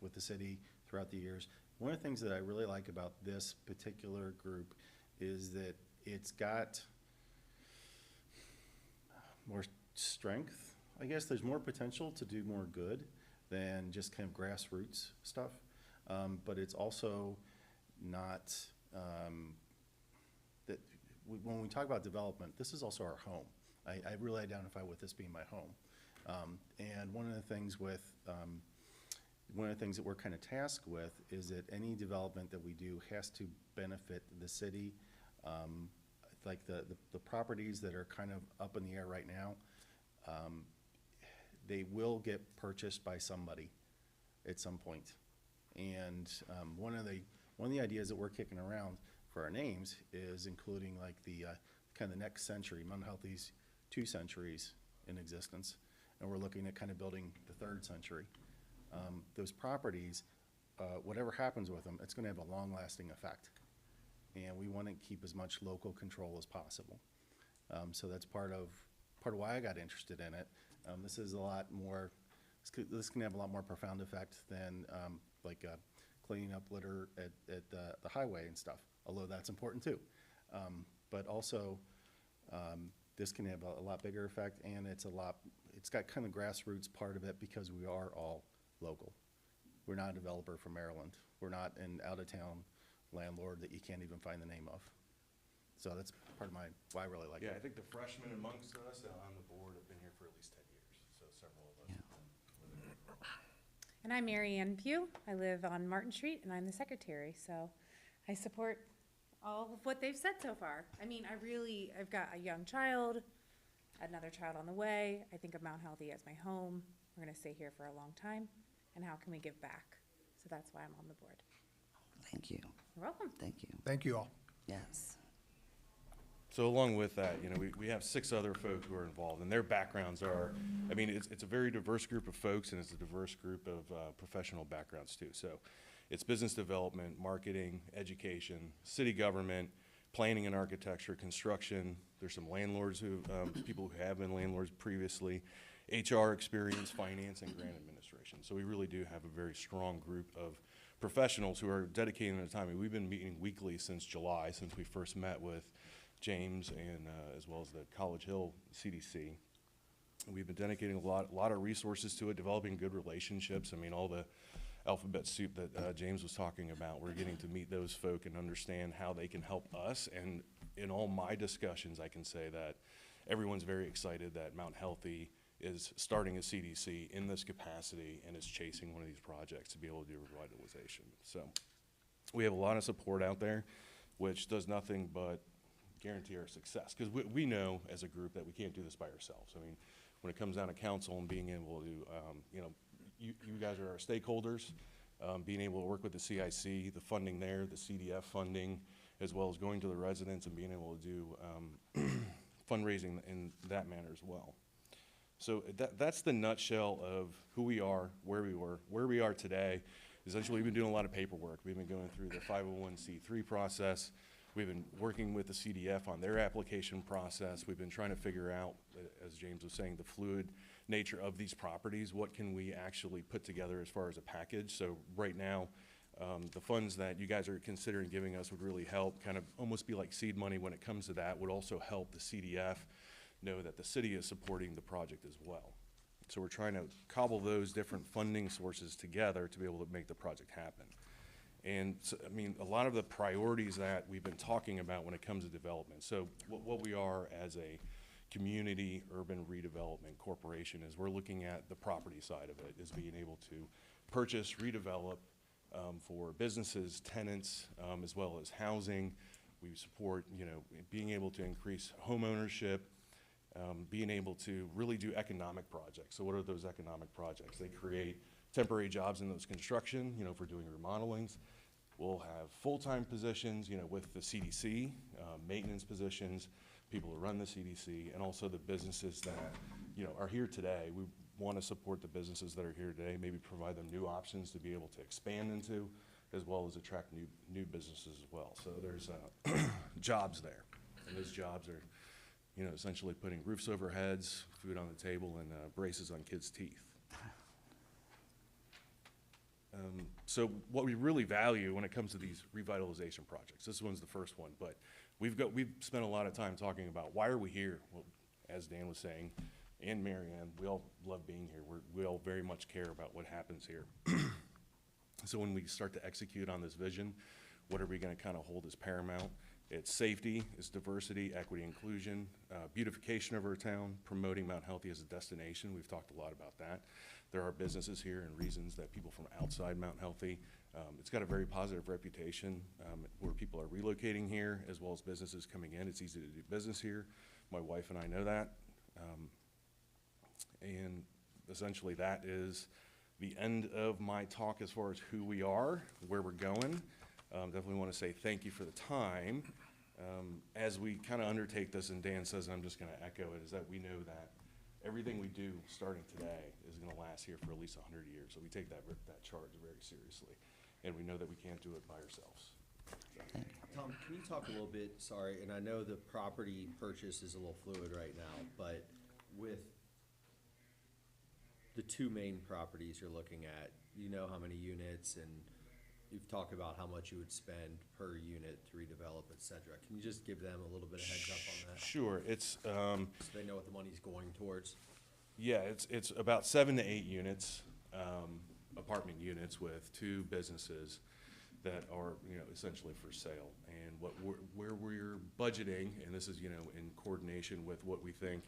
with the city throughout the years. One of the things that I really like about this particular group is that it's got more strength. I guess there's more potential to do more good than just kind of grassroots stuff. But it's also not, when we talk about development, this is also our home. I really identify with this being my home. And one of the things that we're kind of tasked with is that any development that we do has to benefit the city. Like the properties that are kind of up in the air right now, they will get purchased by somebody at some point. And one of the ideas that we're kicking around for our names is including like the kind of the next century. Mount Healthy's 2 centuries in existence, and we're looking at kind of building the 3rd century. Those properties, whatever happens with them, it's going to have a long-lasting effect, and we want to keep as much local control as possible. So that's part of why I got interested in it. This is a lot more. This can have a lot more profound effect than cleaning up litter at the highway and stuff. Although that's important too, but also this can have a lot bigger effect, and it's got kind of grassroots part of it because we are all local. We're not a developer from Maryland. We're not an out-of-town landlord that you can't even find the name of. So that's part of why I really like it. Yeah, I think the freshmen amongst us on the board have been here for at least 10 years, so several of us have been living here. And I'm Mary Ann Pugh. I live on Martin Street, and I'm the secretary, so I support all of what they've said so far. I mean, I've got a young child, another child on the way. I think of Mount Healthy as my home. We're gonna stay here for a long time, and how can we give back? So that's why I'm on the board. Thank you. You're welcome. Thank you. Thank you all. Yes. So along with that, we have 6 other folks who are involved, and their backgrounds are, it's a very diverse group of folks, and it's a diverse group of professional backgrounds too. So it's business development, marketing, education, city government, planning and architecture, construction. There's some landlords people who have been landlords previously, HR experience, finance, and grant administration. So we really do have a very strong group of professionals who are dedicating their time. We've been meeting weekly since July, since we first met with James and as well as the College Hill CDC. We've been dedicating a lot of resources to it, developing good relationships. All the alphabet soup that James was talking about, we're getting to meet those folk and understand how they can help us. And in all my discussions, I can say that everyone's very excited that Mount Healthy is starting a CDC in this capacity and is chasing one of these projects to be able to do revitalization. So we have a lot of support out there, which does nothing but guarantee our success. Because we know as a group that we can't do this by ourselves. I mean, when it comes down to council and being able to, you guys are our stakeholders, being able to work with the CIC, the funding there, the CDF funding, as well as going to the residents and being able to do fundraising in that manner as well. So that's the nutshell of who we are, where we were, where we are today. Essentially, we've been doing a lot of paperwork. We've been going through the 501c3 process. We've been working with the CDF on their application process. We've been trying to figure out, as James was saying, the fluid nature of these properties. What can we actually put together as far as a package? So right now, the funds that you guys are considering giving us would really help, kind of almost be like seed money when it comes to that, would also help the CDF know that the city is supporting the project as well. So we're trying to cobble those different funding sources together to be able to make the project happen. And so, I mean, a lot of the priorities that we've been talking about when it comes to development. So what we are as a community urban redevelopment corporation is we're looking at the property side of it, is being able to purchase, redevelop for businesses, tenants, as well as housing. We support, being able to increase home ownership, being able to really do economic projects. So what are those economic projects? They create temporary jobs in those construction, if we're doing remodelings. We'll have full-time positions, with the CDC, maintenance positions, people who run the CDC, and also the businesses that, are here today. We want to support the businesses that are here today, maybe provide them new options to be able to expand into, as well as attract new businesses as well. So there's jobs there, and those jobs are, essentially putting roofs over heads, food on the table, and braces on kids' teeth. So what we really value when it comes to these revitalization projects, this one's the first one, but we've spent a lot of time talking about why are we here? Well, as Dan was saying, and Mary Ann, we all love being here. We all very much care about what happens here. So when we start to execute on this vision, what are we gonna kind of hold as paramount? It's safety, it's diversity, equity, inclusion, beautification of our town, promoting Mount Healthy as a destination. We've talked a lot about that. There are businesses here and reasons that people from outside Mount Healthy, it's got a very positive reputation where people are relocating here as well as businesses coming in. It's easy to do business here. My wife and I know that. And essentially that is the end of my talk as far as who we are, where we're going. Definitely want to say thank you for the time. As we kind of undertake this, and Dan says, and I'm just going to echo it, is that we know that everything we do starting today is going to last here for at least 100 years. So we take that charge very seriously, and we know that we can't do it by ourselves. Tom, can you talk a little bit, sorry, and I know the property purchase is a little fluid right now, but with the two main properties you're looking at, how many units, and you've talked about how much you would spend per unit to redevelop, et cetera. Can you just give them a little bit of heads up on that? Sure, it's, So they know what the money's going towards? yeah, it's about 7 to 8 units, apartment units with 2 businesses that are, essentially for sale. And where we're budgeting, and this is, in coordination with what we think,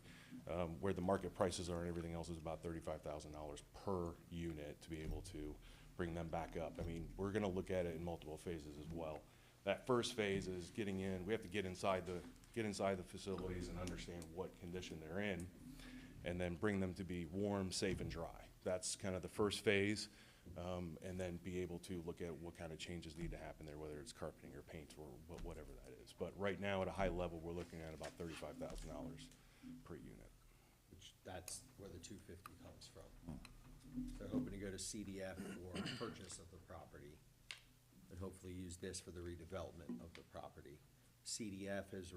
where the market prices are and everything else, is about $35,000 per unit to be able to bring them back up. I mean, we're gonna look at it in multiple phases as well. That first phase is getting in, we have to get inside the facilities and understand what condition they're in, and then bring them to be warm, safe, and dry. That's kind of the first phase, and then be able to look at what kind of changes need to happen there, whether it's carpeting or paint or whatever that is. But right now, at a high level, we're looking at about $35,000 per unit. Which, that's where the 250 comes from. They're hoping to go to CDF for purchase of the property, and hopefully use this for the redevelopment of the property. CDF is,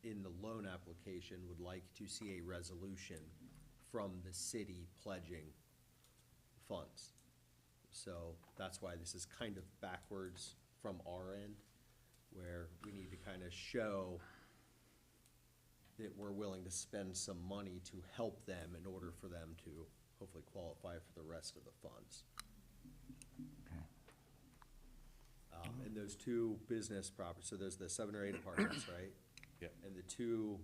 in the loan application, would like to see a resolution from the city pledging funds. So that's why this is kind of backwards from our end, where we need to kind of show that we're willing to spend some money to help them in order for them to hopefully qualify for the rest of the funds. And those 2 business properties, so there's the 7 or 8 apartments, right? Yeah. And the 2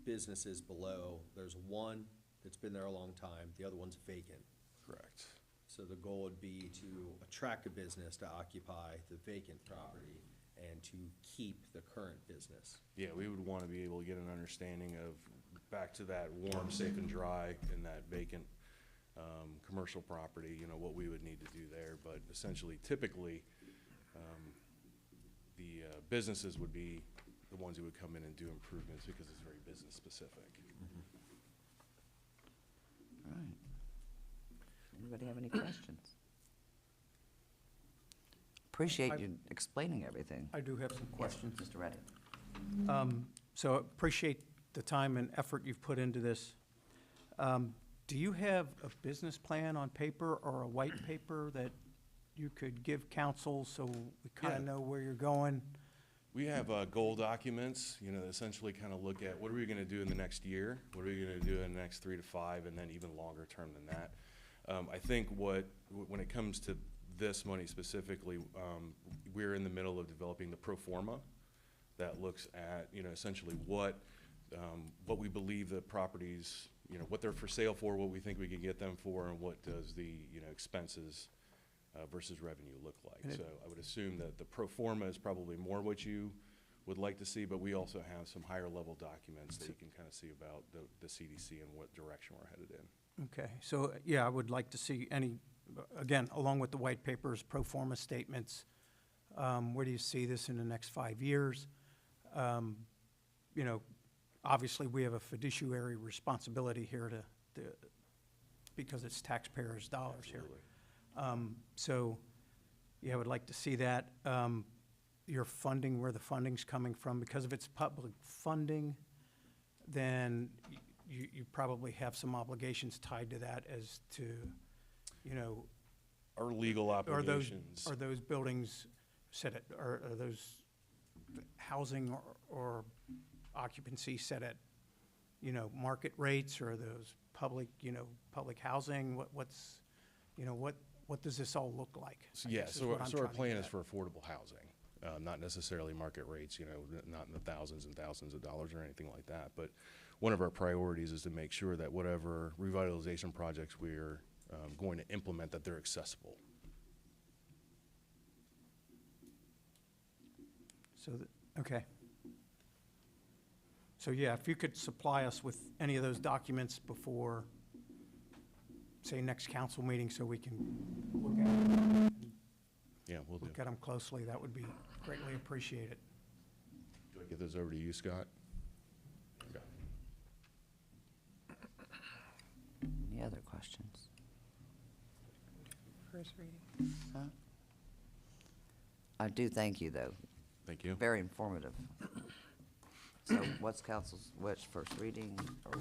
businesses below, there's one that's been there a long time, the other one's vacant. Correct. So the goal would be to attract a business to occupy the vacant property and to keep the current business. Yeah, we would want to be able to get an understanding of, back to that warm, safe and dry in that vacant commercial property, you know, what we would need to do there. But essentially, typically, the businesses would be the ones who would come in and do improvements because it's very business specific. All right. Anybody have any questions? Appreciate you explaining everything. I do have some questions. Mr. Reddy. So appreciate the time and effort you've put into this. Do you have a business plan on paper or a white paper that you could give council so we kind Yeah. of know where you're going? We have goal documents, you know, that essentially kind of look at what are we going to do in the next year, what are we going to do in the next 3 to 5, and then even longer term than that. I think when it comes to this money specifically, we're in the middle of developing the pro forma that looks at, you know, essentially what we believe the properties, you know, what they're for sale for, what we think we can get them for, and what does the, you know, expenses versus revenue look like. So I would assume that the pro forma is probably more what you would like to see, but we also have some higher level documents that you can kind of see about the CDC and what direction we're headed in. Okay, so, yeah, I would like to see any, again, along with the white papers, pro forma statements. Where do you see this in the next 5 years? You know, obviously, we have a fiduciary responsibility here to because it's taxpayers' dollars here. Absolutely. So, yeah, I would like to see that. Your funding, where the funding's coming from, because if it's public funding, then you probably have some obligations tied to that as to, you know. Our legal obligations. Are those buildings set at, are those housing or occupancy set at, you know, market rates, or are those public, you know, public housing? What's, you know, what does this all look like? I Yeah, guess is so what I'm our trying to plan get is at. for affordable housing, not necessarily market rates, you know, not in the thousands and thousands of dollars or anything like that. But one of our priorities is to make sure that whatever revitalization projects we're going to implement, that they're accessible. So, okay. So, yeah, if you could supply us with any of those documents before, say, next council meeting, so we can look at them, Yeah, we'll do. look at them closely, that would be greatly appreciated. Do I get those over to you, Scott? Okay. Any other questions? First reading. I do thank you, though. Thank you. Very informative. So what's council's wish, first reading or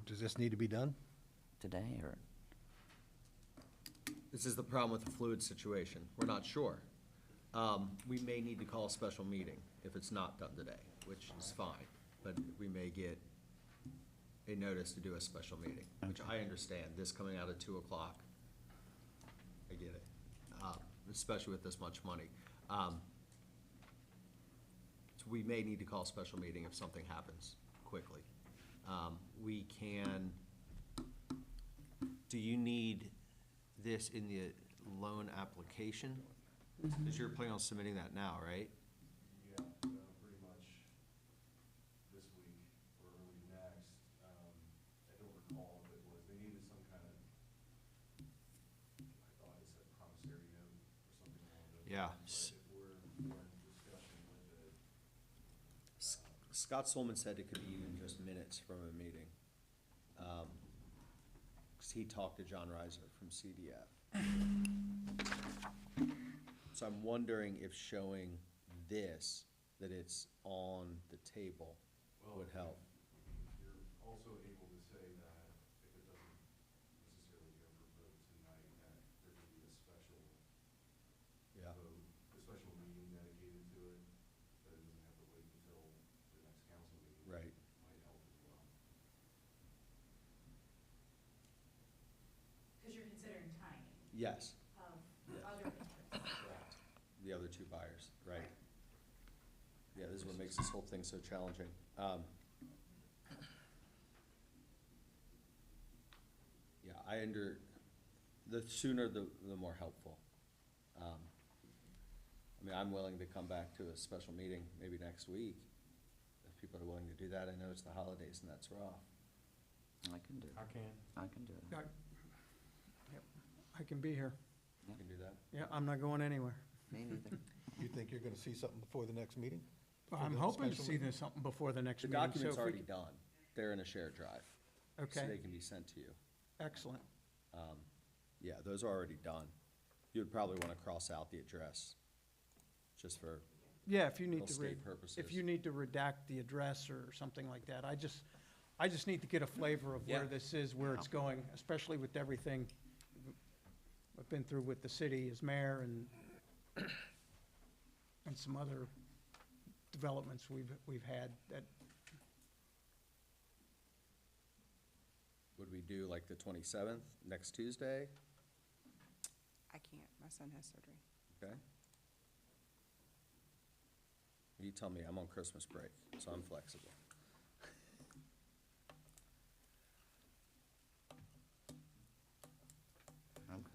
Does this need to be done? today, or? This is the problem with the fluid situation. We're not sure. We may need to call a special meeting if it's not done today, which is fine, but we may get a notice to do a special meeting, which I understand, this coming out at 2 o'clock. I get it, especially with this much money. So we may need to call a special meeting if something happens quickly. We can, do you need this in the loan application? Because you're planning on submitting that now, right? Yeah, pretty much this week or early next. I don't recall if it was, they needed some kind of, I thought it said promissory note or something along those Yeah. lines. But if we're in discussion with it, Scott Solomon said it could be even just minutes from a meeting. Because he talked to John Reiser from CDF. So I'm wondering if showing this, that it's on the table, would help. you're also able to say that if it doesn't necessarily go for vote tonight, that there could be a special Yeah. vote, a special meeting dedicated to it, that it doesn't have to wait until the next council meeting. Right. Might help as well. Because you're considering timing Yes, of other interests. correct. The other two buyers, right. Yeah, this is what makes this whole thing so challenging. Yeah, the sooner the more helpful. I mean, I'm willing to come back to a special meeting maybe next week, if people are willing to do that. I know it's the holidays and that's rough. I can do it. I can. I can do it. Yep, I can be here. You can do that? Yeah, I'm not going anywhere. Me neither. You think you're gonna see something before the next meeting? Before I'm the hoping to special see meeting? this something before the next The meeting. so document's if we already c- done. They're in a shared drive. So Okay, they can be sent to you. excellent. Yeah, those are already done. You would probably want to cross out the address, just for, Yeah, if you need Little to, state purposes. if you need to redact the address or something like that, I just need to get a flavor of where Yeah. this is, where it's going, especially with everything I've been through with the city as mayor and some other developments we've had that, would we do like the 27th, next Tuesday? I can't, my son has surgery. Okay. You tell me, I'm on Christmas break, so I'm flexible.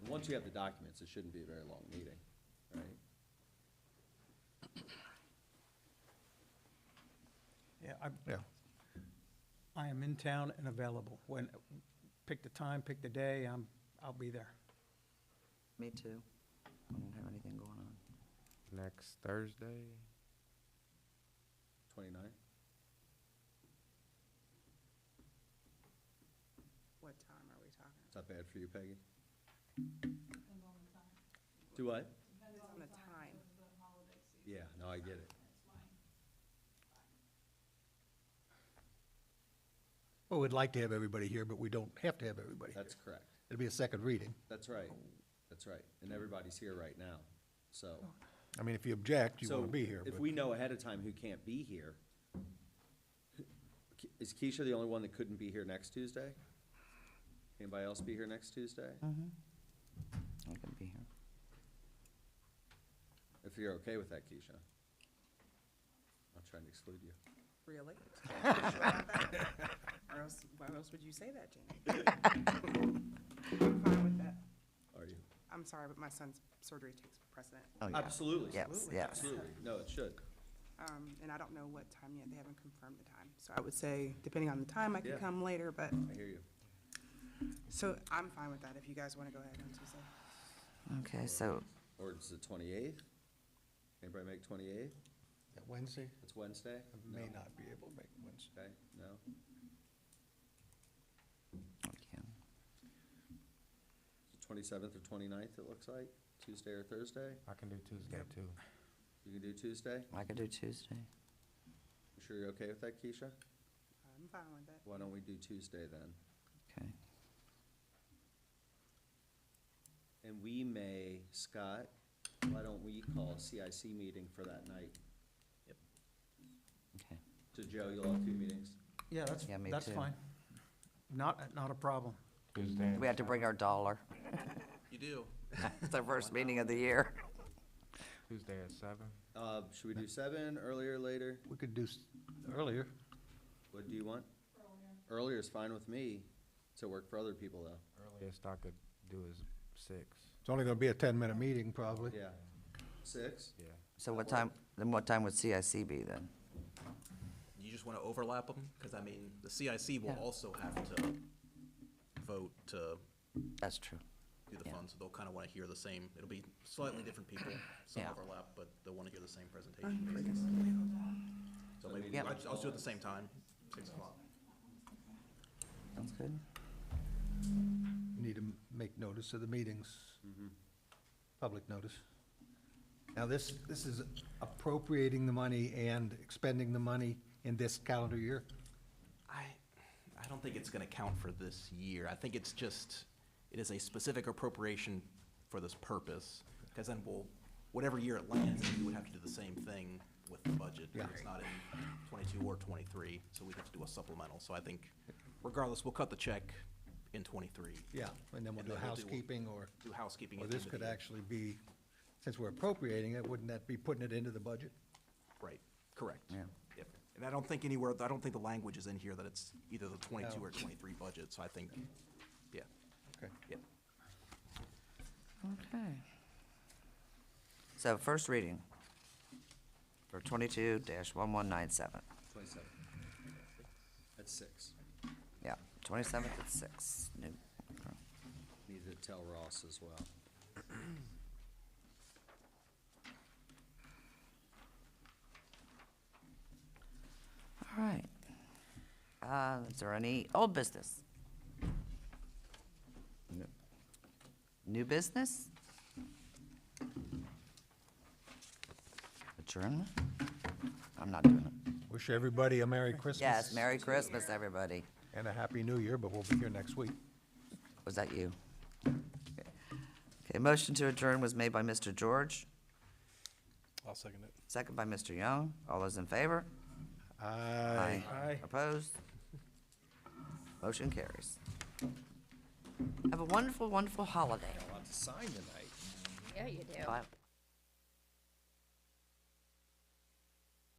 Once you have the documents, it shouldn't be a very long meeting, right? yeah, Yeah. I am in town and available. When, pick the time, pick the day, I'll be there. Me too. I don't have anything going on. Next Thursday? 29th? What time are we talking? Is that bad for you, Peggy? Do what? Depends on the time. Yeah, no, I get it. Well, we'd like to have everybody here, but we don't have to have everybody here. That's correct. It'll be a second reading. That's right. That's right. And everybody's here right now, so. I mean, if you object, you wanna So, be here, if but we know ahead of time who can't be here, is Keisha the only one that couldn't be here next Tuesday? Anybody else be here next Tuesday? I can be here. If you're okay with that, Keisha. I'm trying to exclude you. Really? Or else, why else would you say that, Jamie? I'm fine with that. Are you? I'm sorry, but my son's surgery takes precedent. Oh, yeah. Absolutely. Yes, yes. Absolutely. No, it should. And I don't know what time yet. They haven't confirmed the time. So I would say, depending on the time, I Yeah. can come later, but, I hear you. so I'm fine with that if you guys want to go ahead on Tuesday. Okay, so, Or it's the 28th? Anybody make 28th? that Wednesday, It's Wednesday? I may No. not be able to make Wednesday. Okay, no. we can. 27th or 29th, it looks like, Tuesday or Thursday? I can do Tuesday too. You can do Tuesday? I could do Tuesday. You sure you're okay with that, Keisha? I'm fine with that. Why don't we do Tuesday then? Okay. And we may, Scott, why don't we call a CIC meeting for that night? Okay. So Joe, you'll have 2 meetings? Yeah, Yeah, me that's too. fine. Not a problem. Tuesday. We had to bring our dollar. You do. It's our first meeting of the year. Tuesday at 7. Should we do 7, earlier, later? We could do earlier. What do you want? Earlier is fine with me, to work for other people though. Earliest I could do is 6. It's only gonna be a 10-minute meeting, probably. Yeah. 6? Yeah. So what time would CIC be then? You just want to overlap them? Because I mean, the CIC will Yeah. also have to vote to That's true. do the Yeah. funds, so they'll kind of want to hear the same, it'll be slightly different people, some Yeah. overlap, but they'll want to hear the same presentation. So maybe, Yeah. I'll just do it at the same time, 6 o'clock. Sounds good. You need to make notice of the meetings, public notice. Now, this is appropriating the money and expending the money in this calendar year? I don't think it's going to count for this year. I think it's just, it is a specific appropriation for this purpose, because then whatever year it lands, we would have to do the same thing with the budget. Yeah. It's not in 22 or 23, so we'd have to do a supplemental. So I think regardless, we'll cut the check in 23. Yeah, and then we'll And do then we'll do- housekeeping, or Do housekeeping or at the this end of could the year. actually be, since we're appropriating it, wouldn't that be putting it into the budget? Right, correct. Yeah. Yep. And I don't think the language is in here that it's either the 22 No. or 23 budget, so I think, yeah, Okay. yep. Okay. So first reading, 22-1197. 27. At 6. Yeah, 27th at 6. New. Need to tell Ross as well. All right. Is there any old business? New business? Adjournment? I'm not doing it. Wish everybody a Merry Christmas. Yes, Merry Christmas, everybody. And a Happy New Year, but we'll be here next week. Was that you? Okay, motion to adjourn was made by Mr. George, I'll second it. second by Mr. Young. All those in favor? Aye. Opposed? Motion carries. Have a wonderful, wonderful holiday. A lot to sign tonight. Yeah, you do. Bye.